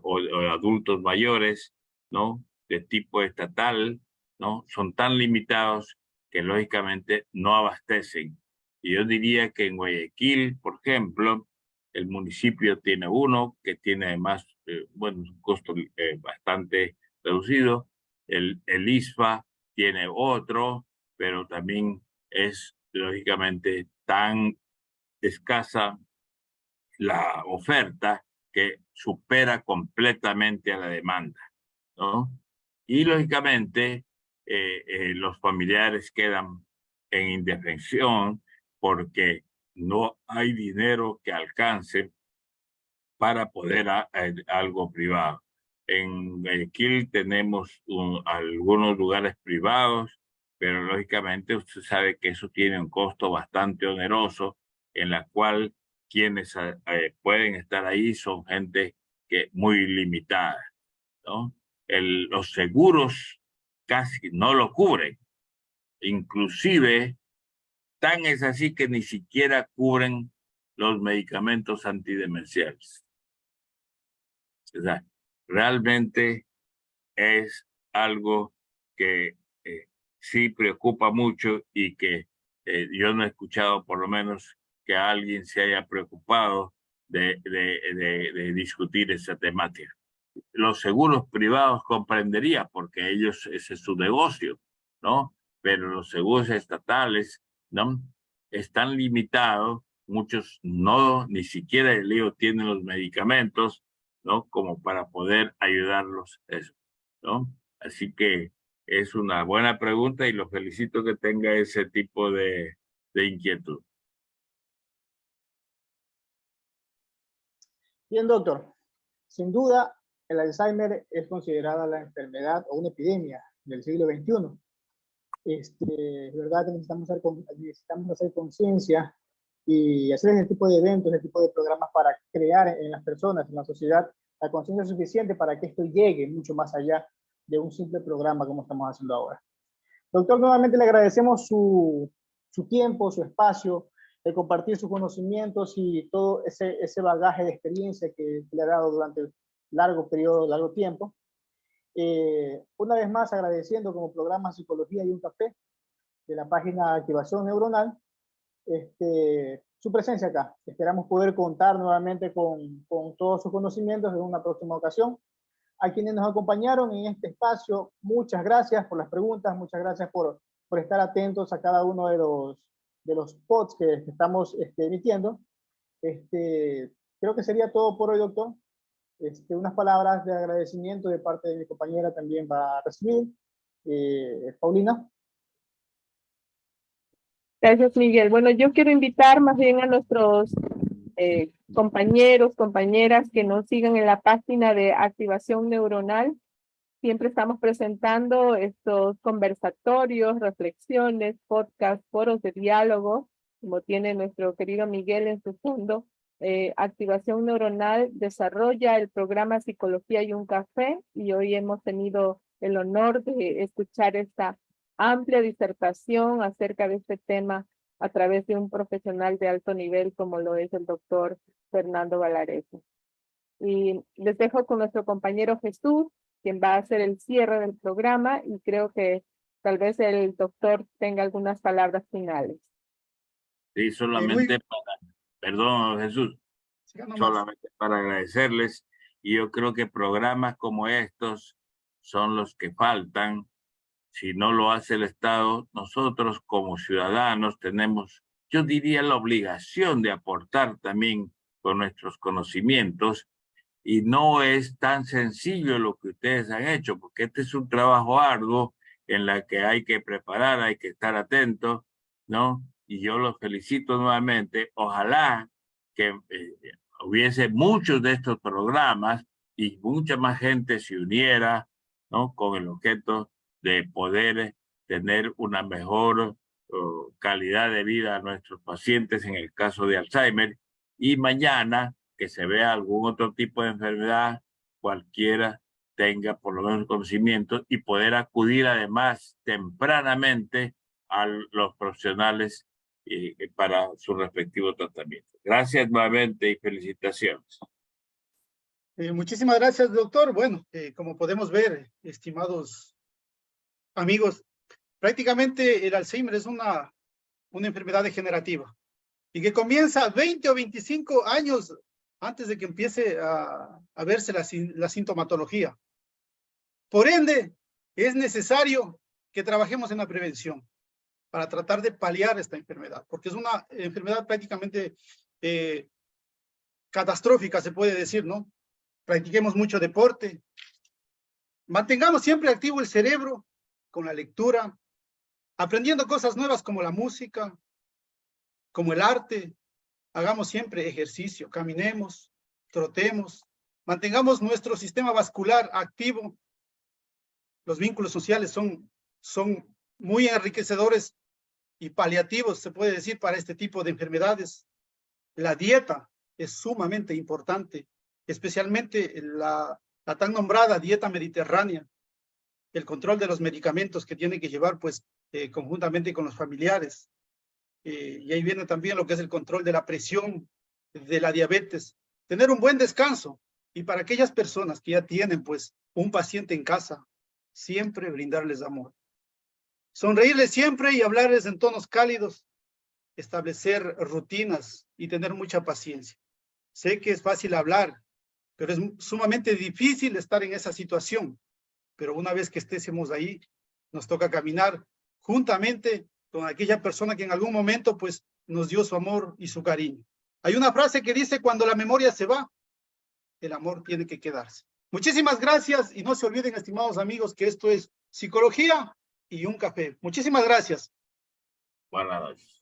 o adultos mayores, ¿no? De tipo estatal, ¿no? Son tan limitados que lógicamente no abastecen. Y yo diría que en Guayaquil, por ejemplo, el municipio tiene uno que tiene además, bueno, un costo bastante reducido. El ISFA tiene otro, pero también es lógicamente tan escasa la oferta que supera completamente a la demanda, ¿no? Y lógicamente los familiares quedan en indefensión porque no hay dinero que alcance para poder algo privado. En Guayaquil tenemos algunos lugares privados, pero lógicamente usted sabe que eso tiene un costo bastante oneroso, en la cual quienes pueden estar ahí son gente que muy limitada, ¿no? Los seguros casi no lo cubren, inclusive tan es así que ni siquiera cubren los medicamentos antidemenciales. O sea, realmente es algo que sí preocupa mucho y que yo no he escuchado por lo menos que alguien se haya preocupado de discutir esa temática. Los seguros privados comprendería porque ellos, ese es su negocio, ¿no? Pero los seguros estatales, ¿no? Están limitados, muchos no, ni siquiera el lío tienen los medicamentos, ¿no? Como para poder ayudarlos eso, ¿no? Así que es una buena pregunta y lo felicito que tenga ese tipo de inquietud. Bien, doctor. Sin duda, el Alzheimer es considerada la enfermedad o una epidemia del siglo XXI. Es verdad que necesitamos hacer conciencia y hacer ese tipo de eventos, ese tipo de programas para crear en las personas, en la sociedad, la conciencia suficiente para que esto llegue mucho más allá de un simple programa como estamos haciendo ahora. Doctor, nuevamente le agradecemos su tiempo, su espacio, de compartir sus conocimientos y todo ese bagaje de experiencia que le ha dado durante largo periodo, largo tiempo. Una vez más agradeciendo como programa Psicología y un Café de la página Activación Neuronal su presencia acá. Esperamos poder contar nuevamente con todos sus conocimientos en una próxima ocasión. A quienes nos acompañaron en este espacio, muchas gracias por las preguntas, muchas gracias por estar atentos a cada uno de los spots que estamos emitiendo. Creo que sería todo por hoy, doctor. Unas palabras de agradecimiento de parte de mi compañera también va a recibir. Paulina. Gracias, Miguel. Bueno, yo quiero invitar más bien a nuestros compañeros, compañeras que nos sigan en la página de Activación Neuronal. Siempre estamos presentando estos conversatorios, reflexiones, podcasts, foros de diálogo, como tiene nuestro querido Miguel en su fondo. Activación Neuronal desarrolla el programa Psicología y un Café, y hoy hemos tenido el honor de escuchar esta amplia disertación acerca de este tema a través de un profesional de alto nivel como lo es el doctor Fernando Valarese. Y les dejo con nuestro compañero Jesús, quien va a hacer el cierre del programa, y creo que tal vez el doctor tenga algunas palabras finales. Sí, solamente para, perdón, Jesús, solamente para agradecerles, y yo creo que programas como estos son los que faltan. Si no lo hace el Estado, nosotros como ciudadanos tenemos, yo diría, la obligación de aportar también con nuestros conocimientos, y no es tan sencillo lo que ustedes han hecho, porque este es un trabajo arduo en la que hay que preparar, hay que estar atentos, ¿no? Y yo los felicito nuevamente. Ojalá que hubiese muchos de estos programas y mucha más gente se uniera, ¿no? Con el objeto de poder tener una mejor calidad de vida a nuestros pacientes en el caso de Alzheimer, y mañana que se vea algún otro tipo de enfermedad, cualquiera tenga por lo menos conocimiento y poder acudir además tempranamente a los profesionales para su respectivo tratamiento. Gracias nuevamente y felicitaciones. Muchísimas gracias, doctor. Bueno, como podemos ver, estimados amigos, prácticamente el Alzheimer es una enfermedad degenerativa y que comienza 20 o 25 años antes de que empiece a verse la sintomatología. Por ende, es necesario que trabajemos en la prevención para tratar de paliar esta enfermedad, porque es una enfermedad prácticamente catastrófica, se puede decir, ¿no? Practiquemos mucho deporte, mantengamos siempre activo el cerebro con la lectura, aprendiendo cosas nuevas como la música, como el arte. Hagamos siempre ejercicio, caminemos, trotemos, mantengamos nuestro sistema vascular activo. Los vínculos sociales son muy enriquecedores y paliativos, se puede decir, para este tipo de enfermedades. La dieta es sumamente importante, especialmente la tan nombrada dieta mediterránea, el control de los medicamentos que tiene que llevar pues conjuntamente con los familiares. Y ahí viene también lo que es el control de la presión, de la diabetes, tener un buen descanso. Y para aquellas personas que ya tienen pues un paciente en casa, siempre brindarles amor. Sonreírles siempre y hablarles en tonos cálidos, establecer rutinas y tener mucha paciencia. Sé que es fácil hablar, pero es sumamente difícil estar en esa situación. Pero una vez que estemos ahí, nos toca caminar juntamente con aquella persona que en algún momento pues nos dio su amor y su cariño. Hay una frase que dice: cuando la memoria se va, el amor tiene que quedarse. Muchísimas gracias y no se olviden, estimados amigos, que esto es Psicología y un Café. Muchísimas gracias. Buenas noches.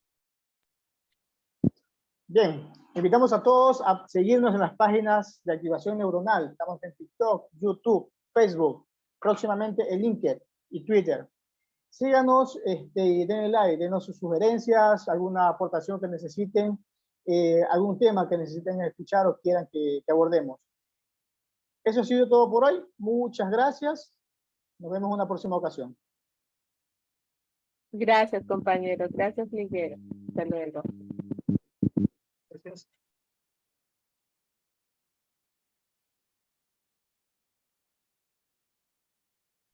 Bien, invitamos a todos a seguirnos en las páginas de Activación Neuronal. Estamos en TikTok, YouTube, Facebook, próximamente en LinkedIn y Twitter. Síganos y denle like, denos sus sugerencias, alguna aportación que necesiten. algún tema que necesiten escuchar o quieran que abordemos. Eso ha sido todo por hoy. Muchas gracias. Nos vemos en una próxima ocasión. Gracias, compañeros. Gracias, Miguel. Hasta luego.